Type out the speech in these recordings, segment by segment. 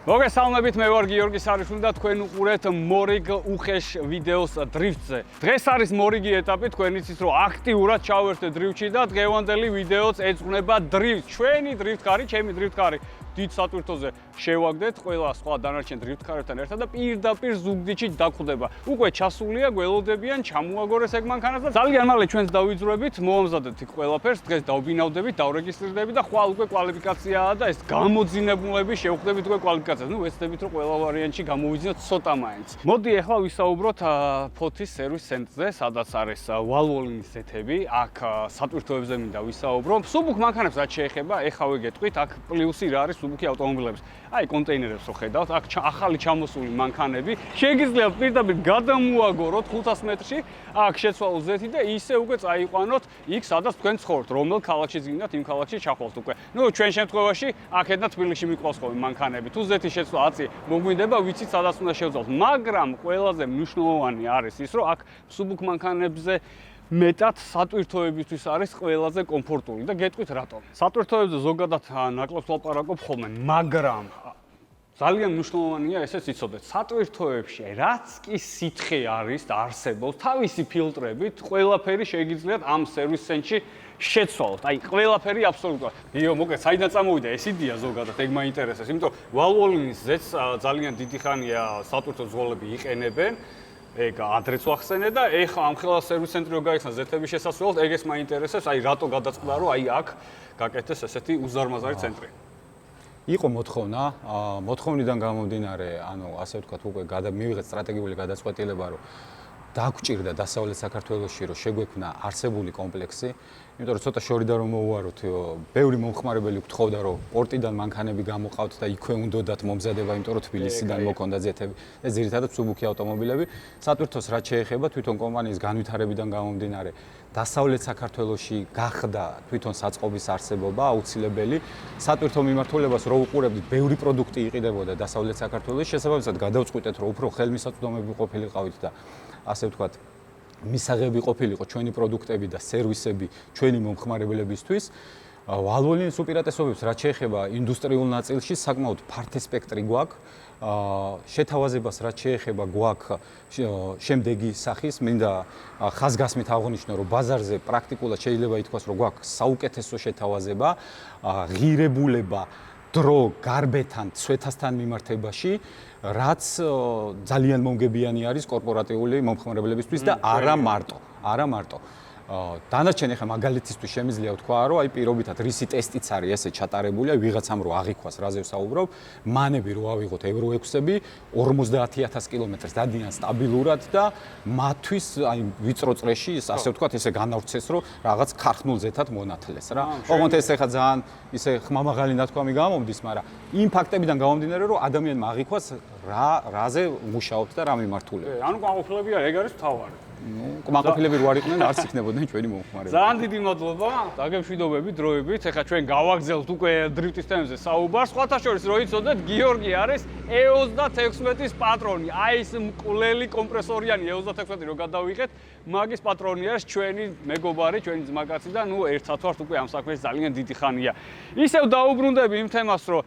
მოგესალმებით, მე ვარ გიორგი სარიშვილი და თქვენ უყურებთ მორიგ უხეშ ვიდეოს დრიფტზე. დღეს არის მორიგი ეტაპი, თქვენ იცით რომ აქტიურად ჩავერთეთ დრიფტში და დღევანდელი ვიდეოც ეძღვნება დრიფტს. ჩვენი დრიფტკარი, ჩემი დრიფტკარი დიდ სატვირთოზე შევაგდეთ ყველა სხვა დანარჩენ დრიფტკარებთან ერთად და პირდაპირ ზუგდიდში დაგვხვდება. უკვე ჩასულია, გველოდებიან, ჩამოაგორეს ეგ მანქანას და ძალიან მალე ჩვენს დავიძრვებით, მოამზადეთ იქ ყველაფერს, დღეს დავბინავდებით, დავრეგისტრირდებით და ხვალ უკვე კვალიფიკაციაა და ეს გამოძინებულები შევხვდებით უკვე კვალიფიკაციას. ნუ ეცდებით რომ ყველა ვარიანტში გამოვიძინოთ ცოტა მაინც. მოდი ახლა ვისაუბროთ ფოთის სერვის ცენტრზე, სადაც არის ვალვოლინის ზეთები, აქ სატვირთოებზე მინდა ვისაუბრო. სუბუქ მანქანებს რაც შეეხება, ეხავე გეტყვით, აქ პლუსი რა არის სუბუქი ავტომობილების. აი კონტეინერებს რო ხედავთ, აქ ახალი ჩამოსული მანქანები, შეგიძლიათ პირდაპირ გადამოაგოროთ 500 მეტრში, აქ შეცვალოთ ზეთი და ისე უკვე წაიყვანოთ იქ, სადაც თქვენ ცხოვრობთ, რომელ ქალაქში გინდათ, იმ ქალაქში ჩახვალთ უკვე. ნუ ჩვენ შემთხვევაში აქედან თბილისში მიყვავს ხოლმე მანქანები. თუ ზეთი შეცვლა აწი მოგვინდება, ვიცით სადაც უნდა შევძალოთ, მაგრამ ყველაზე მნიშვნელოვანი არის ის, რომ აქ სუბუქ მანქანებზე მეტად სატვირთოებისთვის არის ყველაზე კომფორტული და გეტყვით რატომ. სატვირთოებზე ზოგადად ნაკლებს ვლაპარაკობ ხოლმე, მაგრამ ძალიან მნიშვნელოვანია ესეც იცოდეთ. სატვირთოებში რაც კი სითხე არის და არსებობს, თავისი ფილტრებით ყველაფერი შეგიძლიათ ამ სერვის ცენტრში შეცვალოთ. აი, ყველაფერი აბსოლუტურად. გიო, მოგეთ, საიდან წამოვიდა ეს იდეა ზოგადად, ეგ მაინტერესებს, იმიტომ ვალვოლინის ზეთს ძალიან დიდი ხანია სატვირთო ძღოლები იყენებენ. ეგ ადრეც ვახსენე და ეხლა ამ ხელა სერვის ცენტრი რო გაიხსნა ზეთების შესასვლელად, ეგ ეს მაინტერესებს, აი რატო გადაწყდა რომ აი აქ გაკეთდეს ესეთი უზარმაზარი ცენტრი. იყო მოთხოვნიდან გამომდინარე, ანუ ასე ვთქვათ, უკვე მივიღეთ სტრატეგიული გადაწყვეტილება, რომ დაგვჭირდა დასავლეთ საქართველოში რომ შეგვექმნა არსებული კომპლექსი, იმიტომ რომ ცოტა შორიდა რომ მოუვაროთ, ბევრი მომხმარებელი გთხოვდა რომ პორტიდან მანქანები გამოყავთ და იქვე უნდათ მომზადება, იმიტომ რომ თბილისიდან მოქონდა ზეთები. ეს ძირითადად სუბუქი ავტომობილები. სატვირთოს რაც შეეხება თვითონ კომპანიის განვითარებიდან გამომდინარე, დასავლეთ საქართველოში გახდა თვითონ საწყობის არსებობა აუცილებელი. სატვირთო მიმართულებას რო უყურებდით, ბევრი პროდუქტი იყიდებოდა დასავლეთ საქართველოში, შესაბამისად გადავწყვიტეთ რომ უფრო ხელმისაწვდომები ყოფილიყავით და ასე ვთქვათ, მისაღები ყოფილიყო ჩვენი პროდუქტები და სერვისები ჩვენი მომხმარებლებისთვის. ვალვოლინის უპირატესობებს რაც შეეხება ინდუსტრიულ ნაწილში, საკმაოდ ფართე სპექტრი გვაქვს. შეთავაზებას რაც შეეხება გვაქვს შემდეგი სახის, მინდა ხაზგასმით აღვნიშნო, რომ ბაზარზე პრაქტიკულად შეიძლება ითქვას, რომ გვაქვს საუკეთესო შეთავაზება, ღირებულება დრო გარბეთან, ცვეთასთან მიმართებაში, რაც ძალიან მომგებიანი არის კორპორატიული მომხმარებლებისთვის და არა მარტო. დანარჩენ ახლა მაგალითისთვის შემიძლია ვთქვა, რომ აი პირობითად რისი ტესტიც არის ესე ჩატარებული, აი ვიღაცამ რო აღიქვას, რაზე ვსაუბრობ, მანები რო ავიღოთ ევრო 6-ები, 50000 კილომეტრს დადიან სტაბილურად და მათთვის აი ვიწრო წრეში, ასე ვთქვათ, ესე განავრცეს, რომ რაღაც ქარხნულ ზეთად მონათლეს რა. ოღონდ ეს ახლა ძალიან ისე ხმამაღალი ნათქვამი გამომდის, მაგრამ იმ ფაქტებიდან გამომდინარე, რომ ადამიანმა აღიქვას რაზე მუშაობთ და რა მიმართულებით. ანუ კმაყოფილები არ ეგ არის თავარი. კმაყოფილები რო არ იყვნენ, არც იქნებოდნენ ჩვენი მომხმარებლები. ძალიან დიდი მადლობა, დაგემშვიდობებით დროებით. ეხლა ჩვენ გავაგზავნთ უკვე დრიფტის თემებზე საუბარს. სხვათა შორის რო იცოდეთ, გიორგი არის E36-ის პატრონი. აი ეს მკვლელი კომპრესორიანი E36 რო გადავიღეთ, მაგის პატრონი არის ჩვენი მეგობარი, ჩვენი ძმაკაცი და ნუ ერთად ვართ უკვე ამ საქმეში ძალიან დიდი ხანია. ისევ დაუბრუნდები იმ თემას, რომ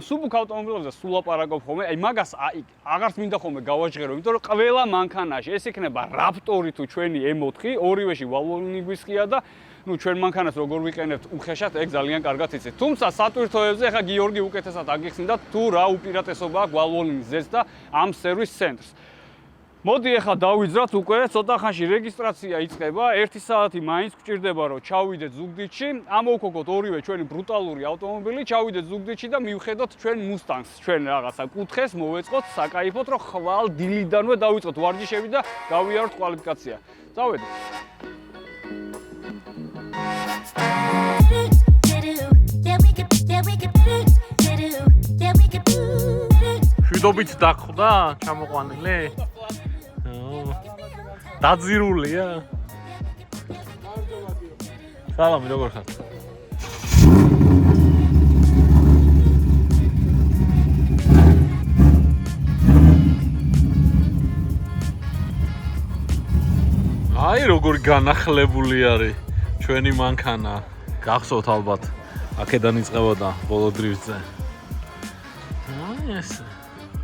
სუბუქ ავტომობილებზე სულ ლაპარაკობ ხოლმე, აი მაგას აღარც მინდა ხოლმე გავაჟღერო, იმიტომ რომ ყველა მანქანაში ეს იქნება რაპტორი თუ ჩვენი M4, ორივეში ვალვოლინი გვისხია და ნუ ჩვენ მანქანას როგორ ვიყენებთ უხეშად, ეგ ძალიან კარგად იცით. თუმცა სატვირთოებზე ახლა გიორგი უკეთესად აგიხსნიდა თუ რა უპირატესობა აქვს ვალვოლინის ზეთს და ამ სერვის ცენტრს. მოდი ახლა დავიძრათ უკვე, ცოტა ხანში რეგისტრაცია იწყება, 1 საათი მაინც გვჭირდება რომ ჩავიდეთ ზუგდიდში, ამოვქოგოთ ორივე ჩვენი ბრუტალური ავტომობილი, ჩავიდეთ ზუგდიდში და მივხედოთ ჩვენ მუსტანგს, ჩვენ რაღაცა კუთხეს მოვეწყოთ, საკაიფოთ, რომ ხვალ დილიდანვე დავიწყოთ ვარჯიშები და გავიაროთ კვალიფიკაცია. წავედით. შვიდობით დახვდა ჩამოყვანილი? დაძირულია? სალამი, როგორ ხარ? აი როგორი განახლებული არის ჩვენი მანქანა. გახსოვთ ალბათ, აქედან იწყებოდა ბოლო დრიფტზე. ეს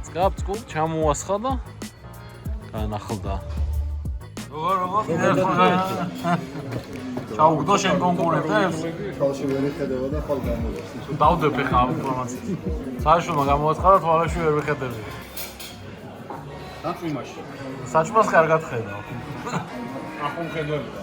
წკაპ ჩამოასხა და განახლდა. როგორ ჩაუგდო შენ კონკურენტებს? თვალში ვერ იხედება და ხვალ გამოვას. დავდებ ხა ამ ინფორმაციით. სააშუალო გამოაცხადა თვალში ვერ ვიხედები. დაწვიმაში. საჭმელს კარგად ხედავ. ახო მხედველია.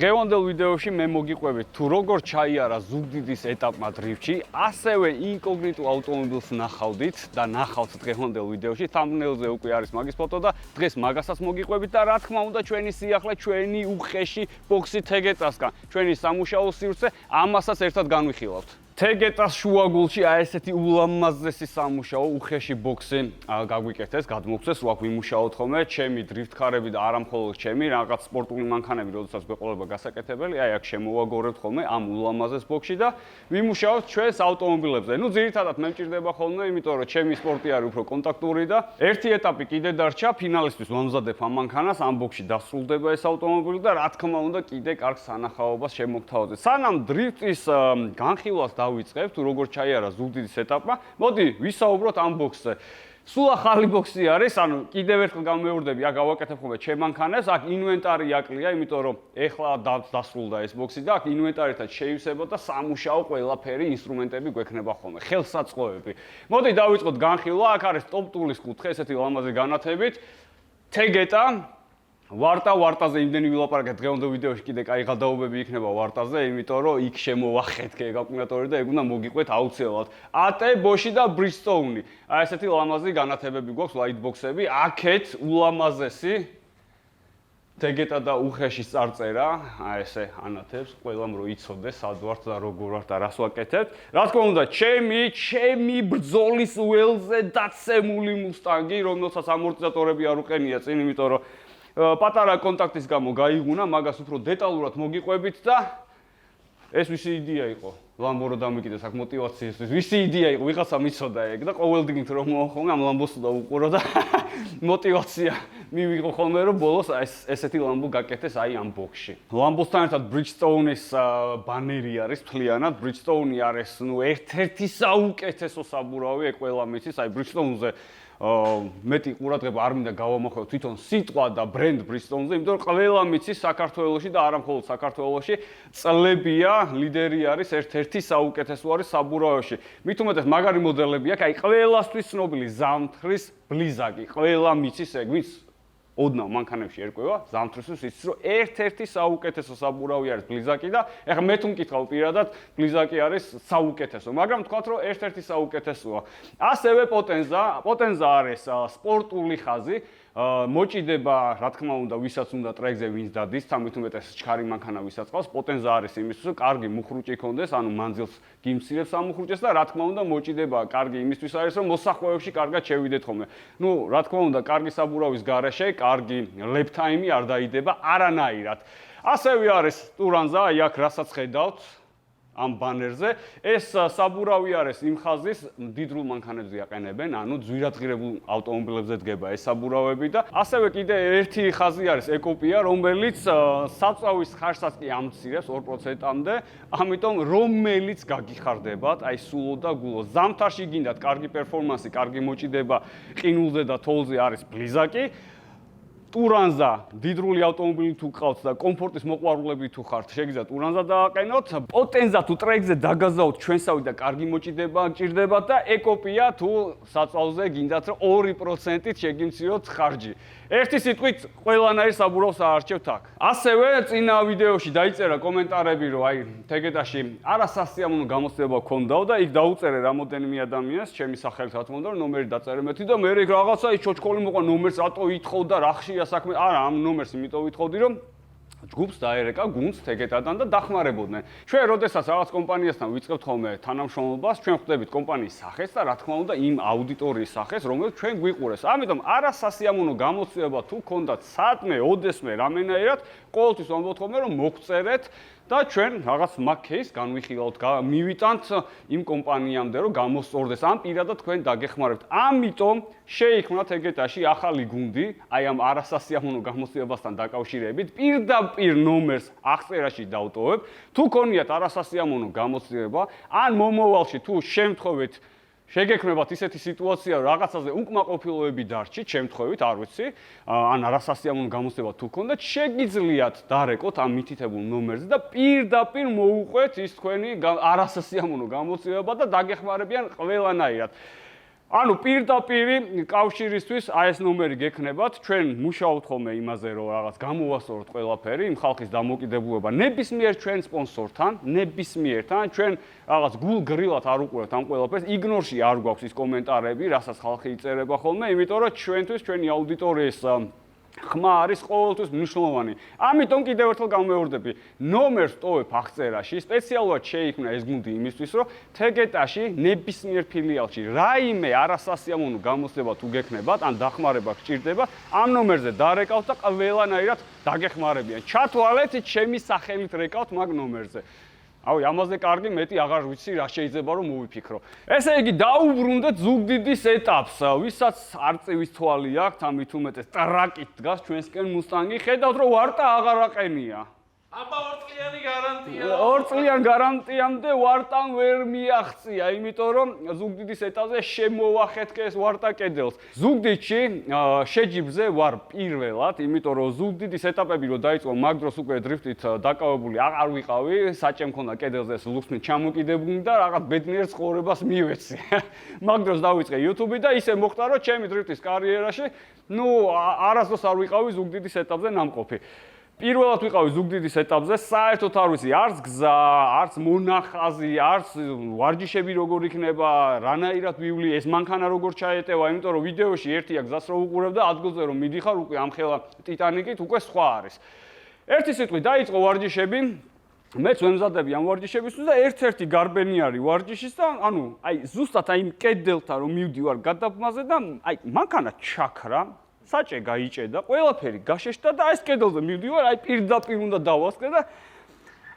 დღევანდელ ვიდეოში მე მოგიყვებით თუ როგორ ჩაიარა ზუგდიდის ეტაპმა დრიფტში, ასევე ინკოგნიტო ავტომობილს ნახავდით და ნახავთ დღევანდელ ვიდეოში. Thumbnail-ზე უკვე არის მაგის ფოტო და დღეს მაგასაც მოგიყვებით და რა თქმა უნდა ჩვენი სიახლე, ჩვენი უხეში ბოქსი თეგეტასგან, ჩვენი სამუშაო სივრცე, ამასაც ერთად განვიხილავთ. თეგეტას შუაგულში აი ესეთი ულამაზესი სამუშაო უხეში ბოქსი გაგვიკეთეს, გადმოგცეს, რო აქ ვიმუშაოთ ხოლმე, ჩემი დრიფტქარები და არა მხოლოდ ჩემი, რაღაც სპორტული მანქანები, როდესაც გვეყოლება გასაკეთებელი, აი აქ შემოვაგორებთ ხოლმე ამ ულამაზეს ბოქსში და ვიმუშაოთ ჩვენს ავტომობილებზე. ნუ ძირითადად მე მჭირდება ხოლმე, იმიტომ რომ ჩემი სპორტი არის უფრო კონტაქტური და ერთი ეტაპი კიდე დარჩა, ფინალისტვის ვამზადებ ამ მანქანას, ამ ბოქსში დასრულდება ეს ავტომობილი და რა თქმა უნდა კიდე კარგ სანახაობას შემოგთავაზეთ. სანამ დრიფტის განხილვას დავიწყებთ, როგორ ჩაიარა ზუგდიდის ეტაპმა. მოდი, ვისაუბროთ ამ ბოქსზე. სულ ახალი ბოქსი არის, ანუ კიდევ ერთხელ გამეორდები, აქ გავაკეთებ ხოლმე ჩემ მანქანას, აქ ინვენტარი აკლია, იმიტომ რომ ეხლა დასრულდა ეს ბოქსი და აქ ინვენტარითაც შეივსება და სამუშაო ყველაფერი ინსტრუმენტები გვექნება ხოლმე, ხელსაწყოები. მოდი დავიწყოთ განხილვა, აქ არის ტოპ-ტულის კუთხე, ესეთი ლამაზი განათებით. თეგეტა ვარტაზე იმდენი ვილაპარაკეთ დღევანდელ ვიდეოში კიდე კაი გადაობები იქნება ვარტაზე, იმიტომ რომ იქ შემოვახეთქე კალკულატორი და ეგ უნდა მოგიყვეთ აუცილებლად. AT, Bosch და Bridgestone. აი ესეთი ლამაზი განათებები გვაქვს, ლაიტბოქსები. აქეთ ულამაზესი თეგეტა და უხეში წარწერა, აი ესე ანათებს, ყველამ რო იცოდეს, სად ვართ და როგორ ვართ და რას ვაკეთებთ. რა თქმა უნდა, ჩემი ბრძოლის ველზე დაცემული მუსტანგი, რომელსაც ამორტიზატორები არ უყენია წინ, იმიტომ რომ პატარა კონტაქტის გამო გაიგუნა, მაგას უფრო დეტალურად მოგიყვებით და ეს ვისი იდეა იყო? ლამბო რო დამიკიდეს აქ мотивაციისთვის. ვისი იდეა იყო? ვიღაცა მიცოდა ეგ და ყოველდღით რომ მოხონე ამ ლამბოს და უყურო და мотивაცია მივიღო ხოლმე რომ ბოლოს ესეთი ლამბო გაკეთეს აი ამ ბოქსში. ლამბოსთან ერთად Bridgestone-ის ბანერი არის მთლიანად. Bridgestone არის ნუ ერთ-ერთი საუკეთესო საბურავი, ეგ ყველა მიცის, აი Bridgestone-ზე მეტი ყურადღება არ მინდა გავამოხმო თვითონ სიტყვა და ბრენდ Bridgestone-ზე, იმიტომ რომ ყველა მიცის საქართველოში და არა მხოლოდ საქართველოში წლებია, ლიდერი არის, ერთ-ერთი საუკეთესო არის საბურავოში. მით უმეტეს მაგარი მოდელები აქვს, აი ყველასთვის ცნობილი ზამთრის ბლიზაკი, ყველა მიცის ეგ ვინც ოდნავ მანქანებში ერკვევა, ზამთრისთვის იცის რომ ერთ-ერთი საუკეთესო საბურავი არის ბლიზაკი და ეხლა მე თუ მკითხავ პირადად, ბლიზაკი არის საუკეთესო, მაგრამ თქვათ რომ ერთ-ერთი საუკეთესოა. ასევე პოტენზა არის სპორტული ხაზი, მოჭიდება, რა თქმა უნდა, ვისაც უნდა ტრეკზე ვინც დადის, თამით უმეტეს ჩქარი მანქანა ვისაც ყავს, პოტენზა არის იმისთვის, რომ კარგი მუხრუჭი ქონდეს, ანუ მანძილს გიმცირებს ამ მუხრუჭეს და რა თქმა უნდა, მოჭიდება კარგი იმისთვის არის, რომ მოსახვევებში კარგად შევიდეთ ხოლმე. ნუ, რა თქმა უნდა, კარგი საბურავის გარეშე, კარგი ლეფ ტაიმი არ დაიდება არანაირად. ასევე არის ტურანზა, აი აქ რასაც ხედავთ, ამ ბანერზე. ეს საბურავი არის იმ ხაზის მდიდრულ მანქანებზე აყენებენ, ანუ ძვირადღირებულ ავტომობილებზე დგება ეს საბურავები და ასევე კიდე ერთი ხაზი არის ეკოპია, რომელიც საწვავის ხარჯსაც კი ამცირებს 2%-მდე, ამიტომ რომელიც გაგიხარდებათ, აი სულო და გულო. ზამთარში გინდათ კარგი პერფორმანსი, კარგი მოჭიდება ყინულზე და თოლზე არის ბლიზაკი. ტურანზა მდიდრული ავტომობილი თუ გყავთ და კომფორტის მოყვარულები თუ ხართ, შეგიძლიათ ტურანზა დააყენოთ. პოტენზა თუ ტრეკზე დაგაზავთ ჩვენსავით და კარგი მოჭიდება გჭირდებათ და ეკოპია თუ საწვავზე გინდათ რომ 2%-ით შეგიმციოთ ხარჯი. ერთი სიტყვით ყველანაირ საბურავს აარჩევთ აქ. ასევე წინა ვიდეოში დაიწერა კომენტარები რომ აი თეგეტაში არასასიამოვნო გამოცდილება გქონდაო და იქ დაუწერე რამოდენიმე ადამიანს ჩემი სახელით რა თქმა უნდა ნომერი დაწერე მეთქი და მე რაღაცა ის ჩოჩქოლი მოყვა ნომერს რატო ითხოვ და რა ხშია საქმე არა ამ ნომერს იმიტომ ვითხოვდი რომ ჯგუფს დაერეკა გუნდს თეგეტადან და დახმარებოდნენ. ჩვენ როდესაც რაღაც კომპანიასთან ვიწყებთ ხოლმე თანამშრომლობას, ჩვენ ხვდებით კომპანიის სახეს და რა თქმა უნდა იმ აუდიტორიის სახეს, რომელიც ჩვენ გვიყურეს. ამიტომ არასასიამოვნო გამოცდილება თუ გქონდათ სადმე, ოდესმე, რამენაირად, ყოველთვის ვამბობთ ხოლმე რომ მოგწერეთ და ჩვენ რაღაც მაგ кейს განვიხილავთ, მივიტანთ იმ კომპანიამდე რომ გამოსწორდეს. ამ პირადად თქვენ დაგეხმარებთ. ამიტომ შეიქმნა თეგეტაში ახალი გუნდი, აი ამ არასასიამოვნო გამოცდილებასთან დაკავშირებით. პირდაპირ ნომერს აღწერაში დავტოვებ. თუ გქონიათ არასასიამოვნო გამოცდილება, ან მომავალში თუ შემთხვევით შეგექმნებათ ისეთი სიტუაცია, რომ რაღაცაზე უკმაყოფილოები დარჩით, შემთხვევით, არ ვიცი, ან არასასიამოვნო გამოცდილება თუ გქონდათ, შეგიძლიათ დარეკოთ ამ მითითებულ ნომერზე და პირდაპირ მოუყვეთ ის თქვენი არასასიამოვნო გამოცდილება და დაგეხმარებიან ყველანაირად. ანუ პირდაპირი კავშირისთვის აი ეს ნომერი გექნებათ. ჩვენ მუშაობთ ხოლმე იმაზე, რომ რაღაც გამოვასწოროთ ყველაფერი, იმ ხალხის დამოკიდებულება ნებისმიერ ჩვენ სპონსორთან, ნებისმიერთან, ჩვენ რაღაც გულგრილად არ უყურებთ ამ ყველაფერს. იგნორში არ გვაქვს ის კომენტარები, რასაც ხალხი იწერება ხოლმე, იმიტომ რომ ჩვენთვის ჩვენი აუდიტორიის ხმა არის ყოველთვის მნიშვნელოვანი. ამიტომ კიდევ ერთხელ გამეორდები, ნომერს ტოვებ აღწერაში, სპეციალურად შეიქმნა ეს გუნდი იმისთვის, რომ თეგეტაში ნებისმიერ ფილიალში რაიმე არასასიამოვნო გამოცდილება თუ გექნებათ, ან დახმარება გჭირდება, ამ ნომერზე დარეკავთ და ყველანაირად დაგეხმარებიან. ჩათვალეთ, ჩემი სახელით რეკავთ მაგ ნომერზე. ავი ამაზე კარგი მეტი აღარ ვიცი რა შეიძლება რომ მოვიფიქრო. ესე იგი დაუბრუნდეთ ზუგდიდის ეტაპს. ვისაც არწივის თვალი აქვს, ამით უმეტეს ტრაკით დგას ჩვენსკენ მუსტანგი, ხედავთ რომ ვარტა აღარ აყენია. აბა 2 წლიანი გარანტია. 2 წლიან გარანტიამდე ვარტამ ვერ მიაღწია, იმიტომ რომ ზუგდიდის ეტაპზე შემოვახეთქე ეს ვარტა კედელს. ზუგდიდში შეჯიბრზე ვარ პირველად, იმიტომ რომ ზუგდიდის ეტაპები რო დაიწყო, მაგ დროს უკვე დრიფტით დაკავებული აღარ ვიყავი, საჭე მქონდა კედელზე ლუქსნით ჩამოკიდებული და რაღაც ბედნიერ ცხოვრებას მივეცი. მაგ დროს დავიწყე YouTube და ისე მოხდა რომ ჩემი დრიფტის კარიერაში, არასდროს არ ვიყავი ზუგდიდის ეტაპზე ნამყოფი. პირველად ვიყავი ზუგდიდის ეტაპზე, საერთოდ არ ვიცი, არც გზა, არც მონახაზი, არც ვარჯიშები როგორ იქნება, რანაირად ვივლი, ეს მანქანა როგორ ჩაეტევა, იმიტომ რომ ვიდეოში ერთია გზას რო უყურებ და ადგილზე რომ მიდიხარ, უკვე ამხელა ტიტანიკით უკვე სხვა არის. ერთი სიტყვით დაიწყო ვარჯიშები, მეც ვემზადები ამ ვარჯიშებისთვის და ერთ-ერთი გარბენიარი ვარჯიშის და ანუ აი ზუსტად აი კედელთან რომ მივდივარ გადაბმაზე და აი მანქანა ჩაქრა საჭე გაიჭედა, ყველაფერი გაშეშდა და აი ეს კედელზე მივდივარ, აი პირდაპირ უნდა დავასკრე და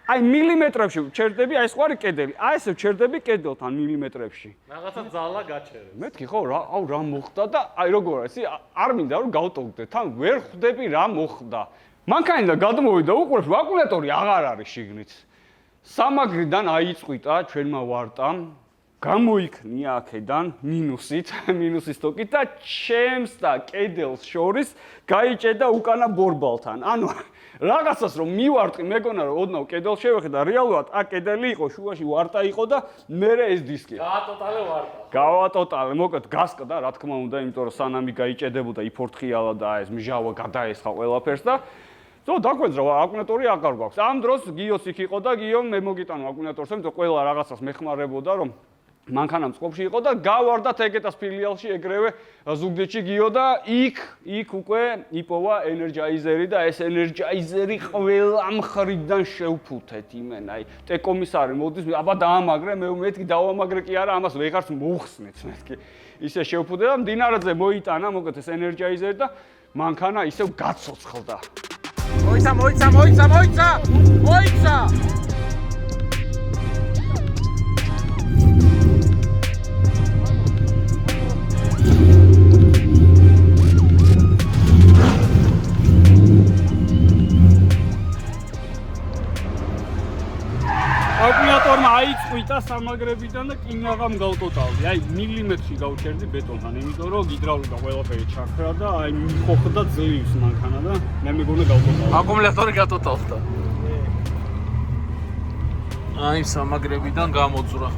აი მილიმეტრებში ვჩერდები, აი ეს ყვარი კედელი, აი ესე ვჩერდები კედელთან მილიმეტრებში. რაღაცა ძალა გაჩერე. მეთქი ხო, რა მოხდა და აი როგორ არის, არ მინდა რომ გავტოვდე, თან ვერ ხვდები რა მოხდა. მანქანიდან გადმოვიდა, უყურებ, აკუმულატორი აღარ არის შიგნით. სამაგრიდან აიწყვიტა ჩვენმა ვარტამ. გამოიქნია აქედან მინუსის ტოკით და ჩემს და კედელს შორის გაიჭედა უკანა ბორბალთან. ანუ რაღაცას რომ მივარტყი, მეგონა რომ ოდნავ კედელს შევეხე და რეალურად აქ კედელი იყო, შუაში ვარტა იყო და მერე ეს დისკი. გაატოტალე ვარტა. გავატოტალე, მოკლედ გასკდა, რა თქმა უნდა, იმიტომ რომ სანამი გაიჭედებოდა, იფორთხიალა და ეს მჟავა გადაესხა ყველაფერს და დაგვეძრა აკუმულატორი აღარ გვაქვს. ამ დროს გიოს იქ იყო და გიო მე მოგიტანო აკუმულატორს, იმიტომ ყველა რაღაცას მეხმარებოდა რომ მანქანა მწყობში იყო და გავარდა თეგეტას ფილიალში ეგრევე ზუგდიდში გიო და იქ უკვე იპოვა ენერჯაიზერი და ეს ენერჯაიზერი ყველა მხრიდან შევფუთეთ იმენ აი ტეკომისარი მოდის აბა დაამაგრე მე მეთქი დავამაგრე კი არა ამას ვეღარც მოხსნით მეთქი ისე შევფუთე და მდინარეზე მოიტანა მოკეთ ეს ენერჯაიზერი და მანქანა ისევ გაცოცხლდა მოიცა და სამაგრებიდან და კინაღამ გავტოტალდი. აი მილიმეტრში გავჩერდი ბეტონთან, იმიტომ რომ გიდრავლიკა ყველაფერი ჩაქრა და აი მიხოხდა ძლივს მანქანა და მე მეგონა გავტოტალდი. აკუმულატორი გატოტალდა. აი სამაგრებიდან გამოძვრა.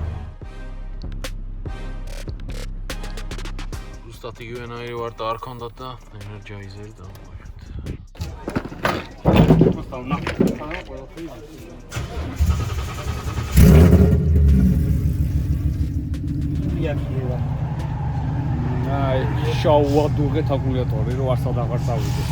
ზუსტად იგივენაირი ვარ და არ ქონდათ და ენერგიზერი დავუვაჟოთ. მოსტავნა. ყველაფერი. აი შავადუღეთ აკუმულატორი რომ არსად აღარ წავიდეს.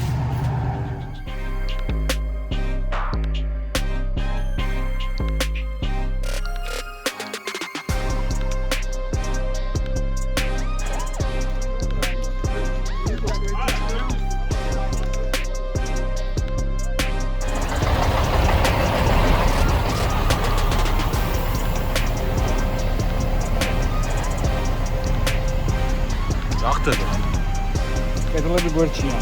კედლები გვერდშია.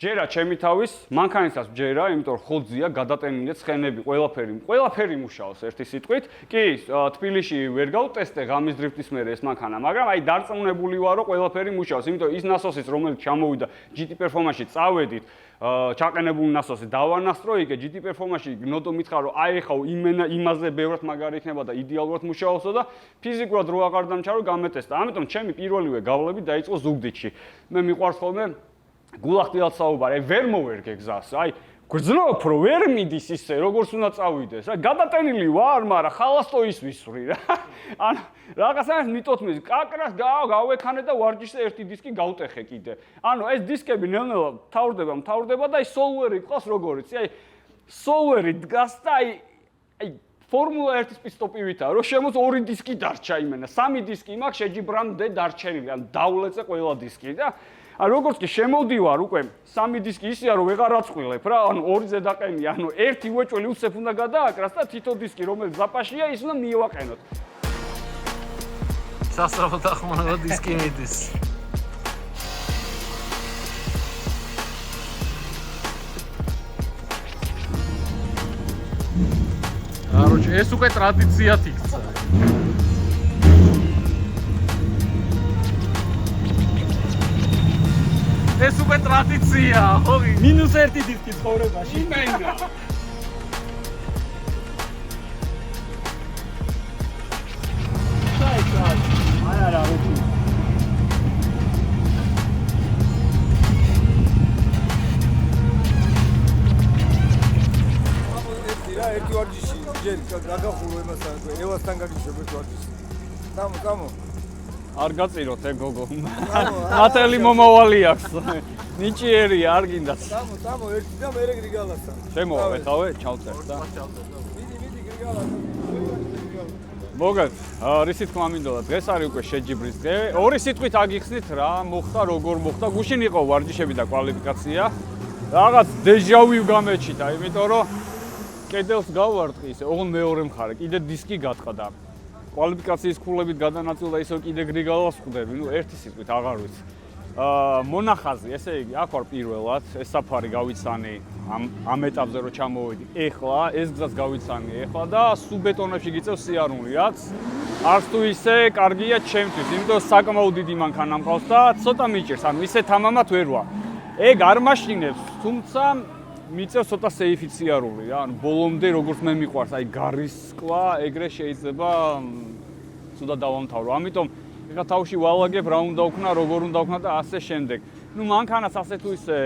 ჯერა ჩემი თავის მანქანისას ჯერა, იმიტომ რომ ხოძია, გადატენილია ცხენები, ყველაფერი მუშაობს ერთი სიტყვით. კი, თბილისში ვერ გავტესტე ღამის დრიფტის მერე ეს მანქანა, მაგრამ აი დარწმუნებული ვარო ყველაფერი მუშაობს, იმიტომ ის ნასოსიც რომელიც ჩამოვიდა GT Performance-ში წავედით, ჩაყენებული ნასოსი დავანასტრო იქ GT Performance-ში ნოტო მითხრა რომ აი ხა იმაზე ბევრად მაგარი იქნება და იდეალურად მუშაობსო და ფიზიკურად რო აღარ დამჩარო გამეტესტა. ამიტომ ჩემი პირველივე გავლები დაიწყო ზუგდიდში. მე მიყვარს ხოლმე გულახდილად საუბარი, ვერ მოვერგე გზას. აი, გრძნობ, რომ ვერ მიდის ისე, როგორც უნდა წავიდეს. აი, გადატენილი ვარ, მაგრამ ხალასტო ის ვისვრი რა. ანუ რაღაცას მიტოთმის, კაკრას გავექანე და ვარჯიშზე ერთი დისკი გავტეხე კიდე. ანუ ეს დისკები ნელ-ნელა მთავრდება და აი სოლვერი ყავს როგორიც. აი, სოლვერი დგას და აი ფორმულა 1-ის პისტოპივითაა, რომ შემოც 2 დისკი დარჩა იმენა. 3 დისკი მაქვს შეჯიბრამდე დარჩენილი, ან დავლეწე ყველა დისკი და როგორც კი შემოვდივარ უკვე 3 დისკი ისეა რომ ვეღარ აწყვილებ რა, ანუ 2 ზედაყენია, ანუ 1 უეჭველი უცებ უნდა გადააკრას და თითო დისკი რომელიც ზაპაშია ის უნდა მივაყენოთ. სასწრაფოდ ახმოვანებო დისკი მიდის. Короче, ეს უკვე ტრადიციად იქცა. ეს უკვე ტრადიცია, ხოგი. -1 დისკი ცხოვრებაში. იმენა. საერთოდ. არა, როდი. ერთი ვარჯიში, ჯერ გაგახურო იმასთან, ევასთან გაგიშვებ ერთ ვარჯიში. Გამო. არ გაწიროთ გოგო. მათელი მომავალი აქვს. ნიჭიერია, არ გინდათ. Გამო, ერთი და მე გრიგალასთან. შემოვეთავე, ჩავწერ და. მიდი გრიგალასთან. მოგეთ, რისი თქმა მინდოდა, დღეს არის უკვე შეჯიბრის დღე. 2 სიტყვით აგიხსნით რა მოხდა, როგორ მოხდა. გუშინ იყო ვარჯიშები და კვალიფიკაცია. რაღაც დეჟავი გამეჩიტა, იმიტომ რომ კედელს გავვარტყი ისე, ოღონ მეორე მხარე, კიდე დისკი გატყდა. კვალიფიკაციის ქულებით გადანაწილდა ისე კიდე გრიგალას ხვდები, ნუ ერთი სიტყვით აღარ ვიცი. მონახაზი, ესე იგი, აქ ვარ პირველად, ეს საფარი გავიცანი ამ ეტაპზე რომ ჩამოვედი. ეხლა ეს გზას გავიცანი ეხლა და სუბეტონებში გიწევს სიარული, რაც არც თუ ისე კარგია ჩემთვის, იმიტომ საკმაოდ დიდი მანქანა მყავს და ცოტა მიჭირს, ანუ ისე თამამად ვერ ვარ. ეგ არ მაშინებს, თუმცა მიწევს ცოტა სეიფიციარული რა, ანუ ბოლომდე როგორც მე მიყვარს, აი გარისკვა, ეგრე შეიძლება ცუდა დავამთავრო. ამიტომ ეხლა თავში ვალაგებ რა უნდა ვქნა, როგორ უნდა ვქნა და ასე შემდეგ. ნუ მანქანაც ასე თუ ისე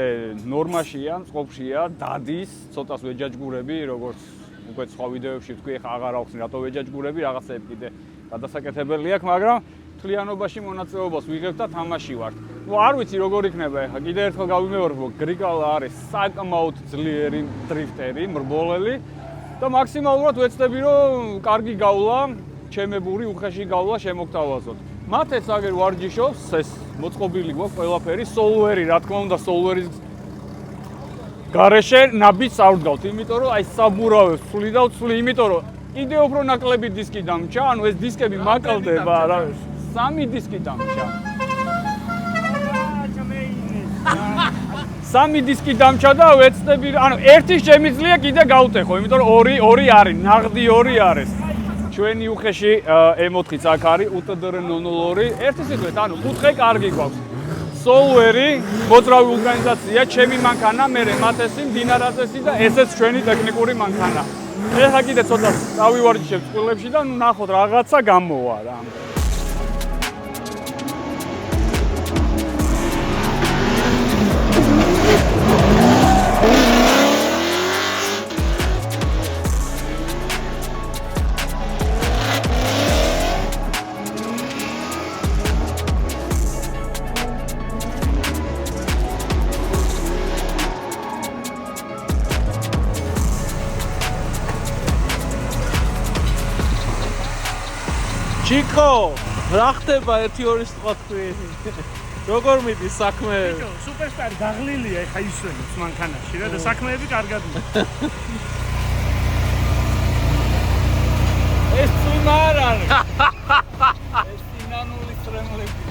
ნორმაშია, წყობშია, დადის, ცოტას ვეჯაჯგურები, როგორც უკვე სხვა ვიდეოებში ვთქვი, ეხლა აღარ აქვს რატო ვეჯაჯგურები, რაღაცები კიდე გადასაკეთებელი აქვს, მაგრამ თლიანობაში მონაწილეობას ვიღებ და თამაში ვარ. ნუ არ ვიცი როგორ იქნება ეხლა, კიდე ერთხელ გავიმეორებ, რომ გრიგალა არის საკმაოდ ძლიერი დრიფტერი, მრბოლელი და მაქსიმალურად ვეცდები, რომ კარგი გავლა, ჩემებური უხეში გავლა შემოგთავაზოთ. მათეც აგერ ვარჯიშობს, ეს მოწყობილი გვაქვს ყველაფერი, სოლვერი, რა თქმა უნდა, სოლვერის გარეშე ნაბიჯს არ ვდგავთ, იმიტომ რომ აი საბურავებს ვცვლი და ვცვლი, იმიტომ რომ კიდე უფრო ნაკლები დისკი დამჭა, ანუ ეს დისკები მაკლდება რა, 3 დისკი დამჭა. 3 დისკი დამჭა და ვეცდები, ანუ ერთი შემიძლია კიდე გავტეხო, იმიტომ რომ 2 არის, ნაღდი 2 არის. ჩვენი უხეში M4-იც აქ არის, UTDR-002, ერთი სიტყვით, ანუ კუთხე კარგი გვაქვს. სოლვერი, მოძრავი ორგანიზაცია, ჩემი მანქანა, მე მათესი, მდინარაძესი და ესეც ჩვენი ტექნიკური მანქანა. ეხლა კიდე ცოტა წავივარჯიშებ წყვილებში და ნუ ნახოთ რაღაცა გამოვა რა. ჩიკო, რა ხდება 1-2 სიტყვა თქვი? როგორ მიდის საქმეები? სუპერსტარი გაღლილია ეხა ისვენებს მანქანაში რა და საქმეები კარგად მიდის. ეს წუნა არ არის. ეს ინანული სტრემლებია.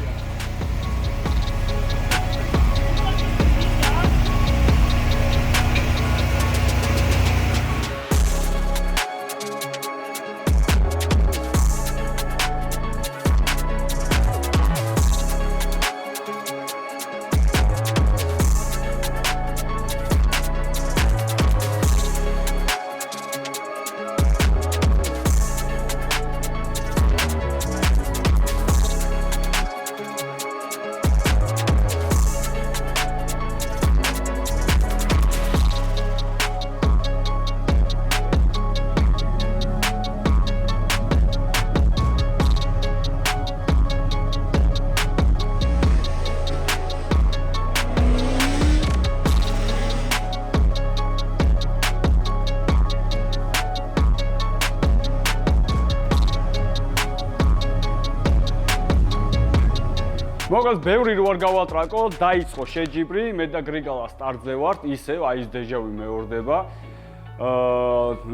მოგალ ბევრი რო არ გავალტრაკო, დაიწყო შეჯიბრი, მე და გრიგალა სტარტზე ვართ, ისევ აი ეს დეჟავი მეორდება.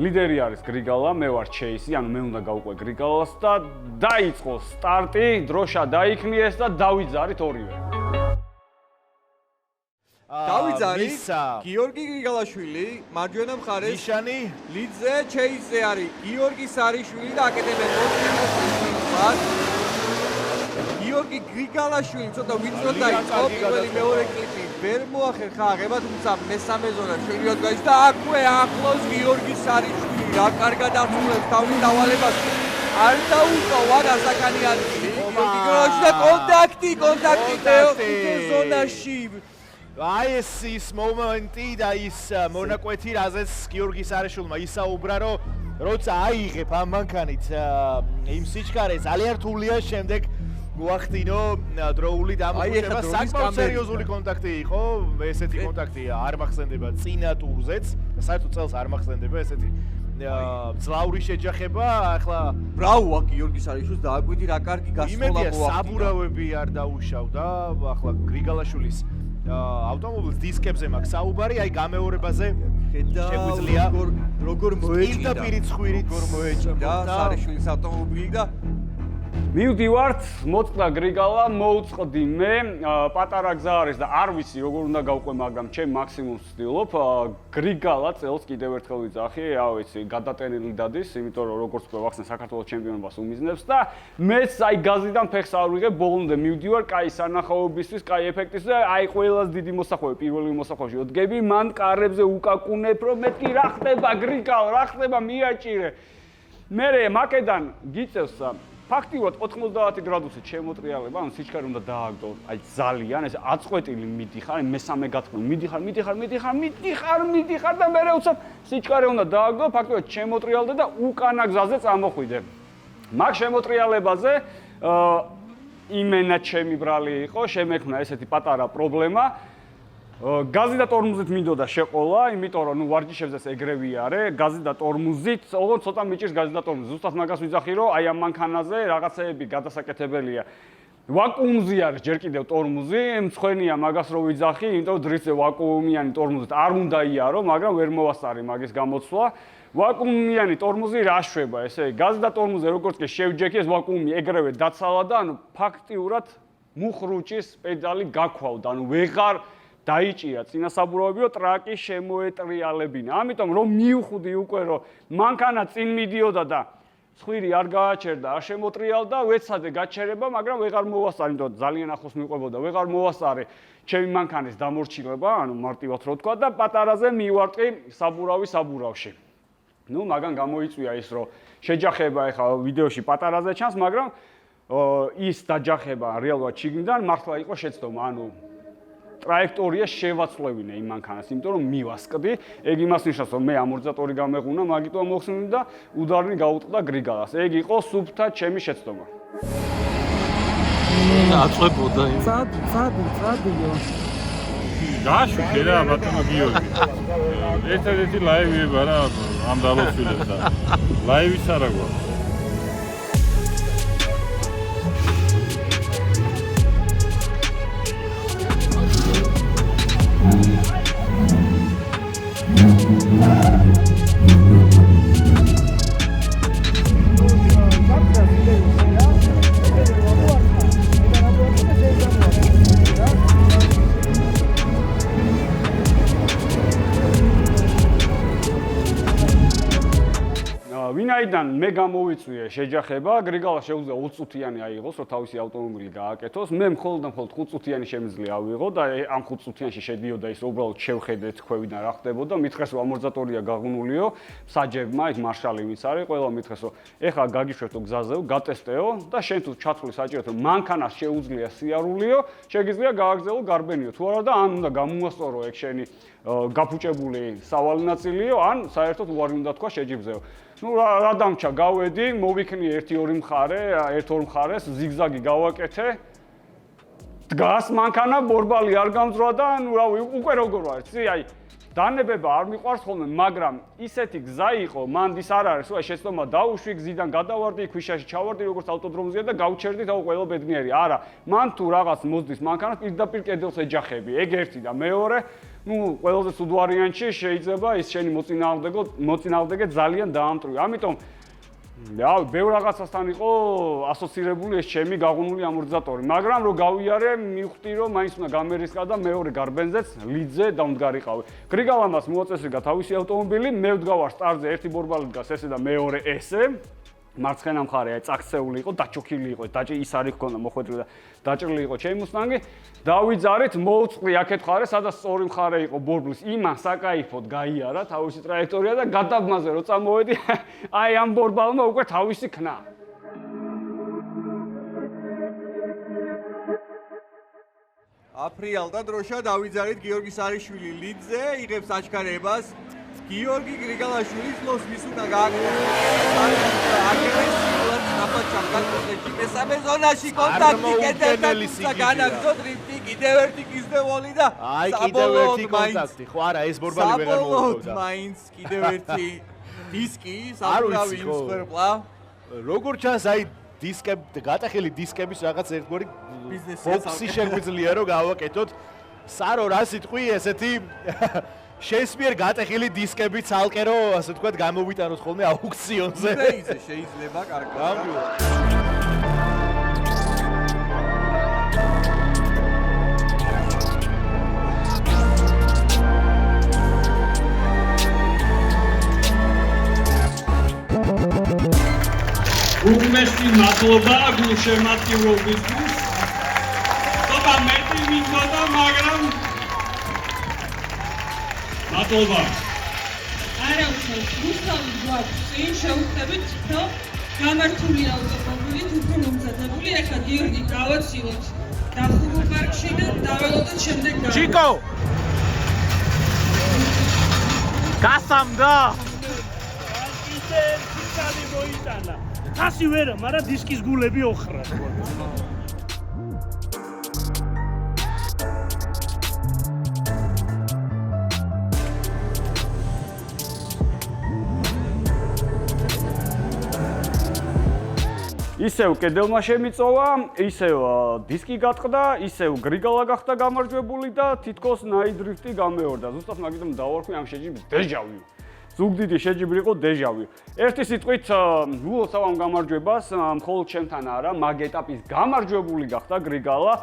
ლიდერი არის გრიგალა, მე ვარ ჩეისი, ანუ მე უნდა გავყვე გრიგალას და დაიწყო სტარტი, დროშა დაიქნიეს და დავიძარით ორივე. დავიძარით გიორგი გრიგალაშვილი, მარჯვენა მხარეს ნიშანი ლიდზე ჩეისზე არის გიორგი სარიშვილი და აკადემია მოწინოს. გიორგი გრიგალაშვილი ცოტა ვიწრო დაიწყო პირველი მეორე კლიპი ვერ მოახერხა აღება, თუმცა მესამე ზონა შევიდოთ გაიც და აქვე ახლოს გიორგი სარიშვილი რა კარგად აწუნებს თავის დავალებას. არ დაუწოვა დასაკანი ადგილი გიორგი გრიგალაშვილი და კონტაქტი ზონაში. აი ეს მომენტი და ის მონაკვეთი, რაზეც გიორგი სარიშვილმა ისაუბრა, რომ როცა აიღებ ამ მანქანით იმ სიჩქარეს, ძალიან რთულია შემდეგ გვახდინო დროული დამოუკიდება. საკმაოდ სერიოზული კონტაქტი იყო, ესეთი კონტაქტი არ მახსენდება წინა ტურზეც, საერთოდ წელს არ მახსენდება ესეთი ძლავრი შეჯახება. ახლა ბრავოა გიორგი სარიშვილს დააკვირდი რა კარგი გასწოლა იმედია მოახდინა. საბურავები არ დაუშავდა, ახლა გრიგალაშვილის ავტომობილის დისკებზე მაქვს საუბარი, აი გამეორებაზე შეგვიძლია როგორ მოეჭიდა პირდაპირ ცხვირით როგორ მოეჭიდა სარიშვილის ავტომობილი და მივდივართ, მოწყდა გრიგალა, მოუწყდი მე, პატარა გზა არის და არ ვიცი როგორ უნდა გავყვე, მაგრამ ჩემ მაქსიმუმს ვცდილობ. გრიგალა წელს კიდევ ერთხელ ვიძახი, რა ვიცი, გადატენილი დადის, იმიტომ რომ როგორც თქვა, ვახსენე საქართველოს ჩემპიონობას უმიზნებს და მეც აი გაზიდან ფეხს არ ვიღებ, ბოლომდე მივდივარ, კაი სანახაობისთვის, კაი ეფექტისთვის და აი ყველას დიდი მოსახვევი, პირველი მოსახვევში ვდგები, მან კარებზე უკაკუნებ, რომ მეთქი რა ხდება გრიგალა, რა ხდება მიაჭირე. მე მაკედან გიწევს ფაქტიურად 90 გრადუსით შემოტრიალება, ანუ სიჩქარე უნდა დააგდო, აი ძალიან ეს აწყვეტილი მიდიხარ, მესამე გათვლი მიდიხარ და მე უცებ სიჩქარე უნდა დააგდო, ფაქტიურად შემოტრიალდა და უკანა გზაზე წამოხვიდე. მაგ შემოტრიალებაზე იმენა ჩემი ბრალი იყო, შემექმნა ესეთი პატარა პრობლემა. გაზი და ტორმუზით მინდოდა შეყოლა, იმიტომ რომ ვარჯიშებზეც ეგრევე არე, გაზი და ტორმუზით, ოღონდ ცოტა მიჭირს გაზი და ტორმუზი. ზუსტად მაგას ვიძახი, რომ აი ამ მანქანაზე რაღაცეები გადასაკეთებელია. ვაკუუმზე არის ჯერ კიდევ ტორმუზი, მცხვენია მაგას რო ვიძახი, იმიტომ რომ დრიცე ვაკუუმიანი ტორმუზით არ უნდა იარო, მაგრამ ვერ მოვასწარი მაგის გამოცვლა. ვაკუუმიანი ტორმუზი რა შვება, ესე იგი, გაზი და ტორმუზი როგორც კი შევჯექი, ეს ვაკუუმი ეგრევე დაცალა და ანუ ფაქტიურად მუხრუჭის პედალი გაქვალდა, ანუ ვეღარ დაიჭირა წინასაბურავები, რომ ტრაკი შემოეტრიალებინა. ამიტომ რომ მივხვდი უკვე, რომ მანქანა წინ მიდიოდა და ცხვირი არ გააჩერდა, არ შემოტრიალდა, ვეცადე გაჩერება, მაგრამ ვეღარ მოვასწარი, იმიტომ ძალიან ახლოს მიყვებოდა, ვეღარ მოვასწარი ჩემი მანქანის დამორჩილება, ანუ მარტივად რო თქვა და პატარაზე მივარტყი საბურავში. ნუ მაგან გამოიწვია ის, რომ შეჯახება ეხლა ვიდეოში პატარაზე ჩანს, მაგრამ ის დაჯახება რეალურად შიგნიდან მართლა იყო შეცდომა, ანუ ტრაექტორია შევაცვლევინე იმ მანქანას, იმიტომ რომ მივასკდი. ეგ იმას ნიშნავს, რომ მე ამორტიზატორი გამეღუნა, მაგიტო მოხსნილი და უდარნი გაუტყდა გრიგალას. ეგ იყო სუფთა ჩემი შეცდომა. აწვებოდა იმ. წადიო. გაშუქე რა ბატონო გიორგი. ერთადერთი ლაივიება რა ამ დალოცვილებს და ლაივის არა გვაქვს. ვინაიდან მე გამოვიწვიე შეჯახება, გრიგალა შეუძლია 20 წუთიანი აიღოს, რომ თავისი ავტომობილი გააკეთოს. მე მხოლოდ 5 წუთიანი შემიძლია ავიღო და ამ 5 წუთიანში შედიოდა ის, რომ უბრალოდ შევხედე თქვევიდან რა ხდებოდა. მითხრეს, რომ ამორტიზატორია გაღუნულიო, საჯებმა, იქ მარშალი ვინც არის, ყველა მითხრეს, რომ ეხლა გაგიშვებთო გზაზეო, გატესტეო და შენ თუ ჩათვლი საჭიროა, რომ მანქანას შეუძლია სიარულიო, შეგიძლია გააგზავნო გარბენიო. თუ არა და ან უნდა გამოასწორო ეგ შენი გაფუჭებული სავალი ნაწილიო, ან საერთოდ უარი უნდა თქვა შეჯიბზეო. ნუ რა დამჭა, გავედი, მოვიქნი 1-2 მხარე, 1-2 მხარეს, ზიგზაგი გავაკეთე. დგას მანქანა, ბორბალი არ გამძრვა და ნუ რავი, უკვე როგორ ვარ, ცი, აი, დანებება არ მიყვარს ხოლმე, მაგრამ ისეთი გზა იყო, მანდის არ არის, უა შეცდომა დაუშვი, გზიდან გადავარდი, ქვიშაში ჩავარდი, როგორც ავტოდრომზეა და გავჩერდი და ყველა ბედნიერი. არა, მან თუ რაღაც მოსდის მანქანას, პირდაპირ კედელს ეჯახები, ეგ ერთი და მეორე ნუ ყველაზე ცუდ ვარიანტში შეიძლება ის შენი მოწინააღმდეგე ძალიან დაამტვრიო. ამიტომ რავი, ბევრ რაღაცასთან იყო ასოცირებული ეს ჩემი გაღუნული ამორტიზატორი, მაგრამ რო გავიარე, მივხვდი რომ მაინც უნდა გამერისკა და მეორე გარბენზეც ლიდზე დამდგარიყავი. გრიგალამას მოაწესრიგა თავისი ავტომობილი, მე ვდგავარ სტარტზე, ერთი ბორბალი დგას ესე და მეორე ესე. მარცხენა მხარე აი წაქცეული იყო, დაჩოქილი იყო, ის არის ქონდა მოხვედრილი და დაჭრილი იყო ჩემი მუსტანგი. დავიძარით, მოვწყდი აქეთ მხარე, სადაც სწორი მხარე იყო ბორბლის, იმან საკაიფოდ გაიარა თავისი ტრაექტორია და გადაბმაზე რო წამოვედი, აი ამ ბორბალმა უკვე თავისი ქნა. აფრიალდა დროშა დავიძარით გიორგი სარიშვილი ლიდზე, იღებს აჩქარებას. გიორგი გრიგალაშვილის ლოს ვის უნდა აგრესიულად ნახოთ ჩამგაკეთებში მესამე ზონაში კონტაქტი კედელთან და განაგზო დრიფტი კიდევ ერთი გიზდევოლი და აი კიდევ ერთი კონტაქტი ხო არა ეს ბორბალი ვეღარ მოვუწევდა მაინც კიდევ ერთი დისკი საფურავი იმსხვერპლა როგორ ჩანს აი დისკები გატეხილი დისკების რაღაც ერთგვარი ბოქსი შეგვიძლია რომ გავაკეთოთ სარო რა სიტყვი ესეთი შეისმიერ გატეხილი დისკები ცალკე რო ასე ვთქვათ გამოვიტანოთ ხოლმე აუქციონზე. შეიძლება კარგად. უღმესი მადლობა გულშემატკივრობისთვის. ცოტა მეტი მიცოდა, მაგრამ მადლობა. არა უცებ, რუსთავი გვაქვს წინ შევხვდებით, რომ გამართული ავტომობილით უფრო მომზადებული, ახლა გიორგი გავაცილოთ დახურულ პარკში და დაველოდოთ შემდეგ გა. ჩიკო! გასამდა! ისე ციკალი მოიტანა. ხასი ვერა, მაგრამ დისკის გულები ოხრა. ისევ კედელმა შემიწოვა, ისევ დისკი გატყდა, ისევ გრიგალა გახდა გამარჯვებული და თითქოს ნაიდრიფტი გამეორდა. ზუსტად მაგიტომ დავარქვი ამ შეჯიბრის დეჟავიუ. ზუგდიდი შეჯიბრი იყო დეჟავიუ. ერთი სიტყვით ულოცავ ამ გამარჯვებას, მხოლოდ ჩემთან არა, მაგ ეტაპის გამარჯვებული გახდა გრიგალა.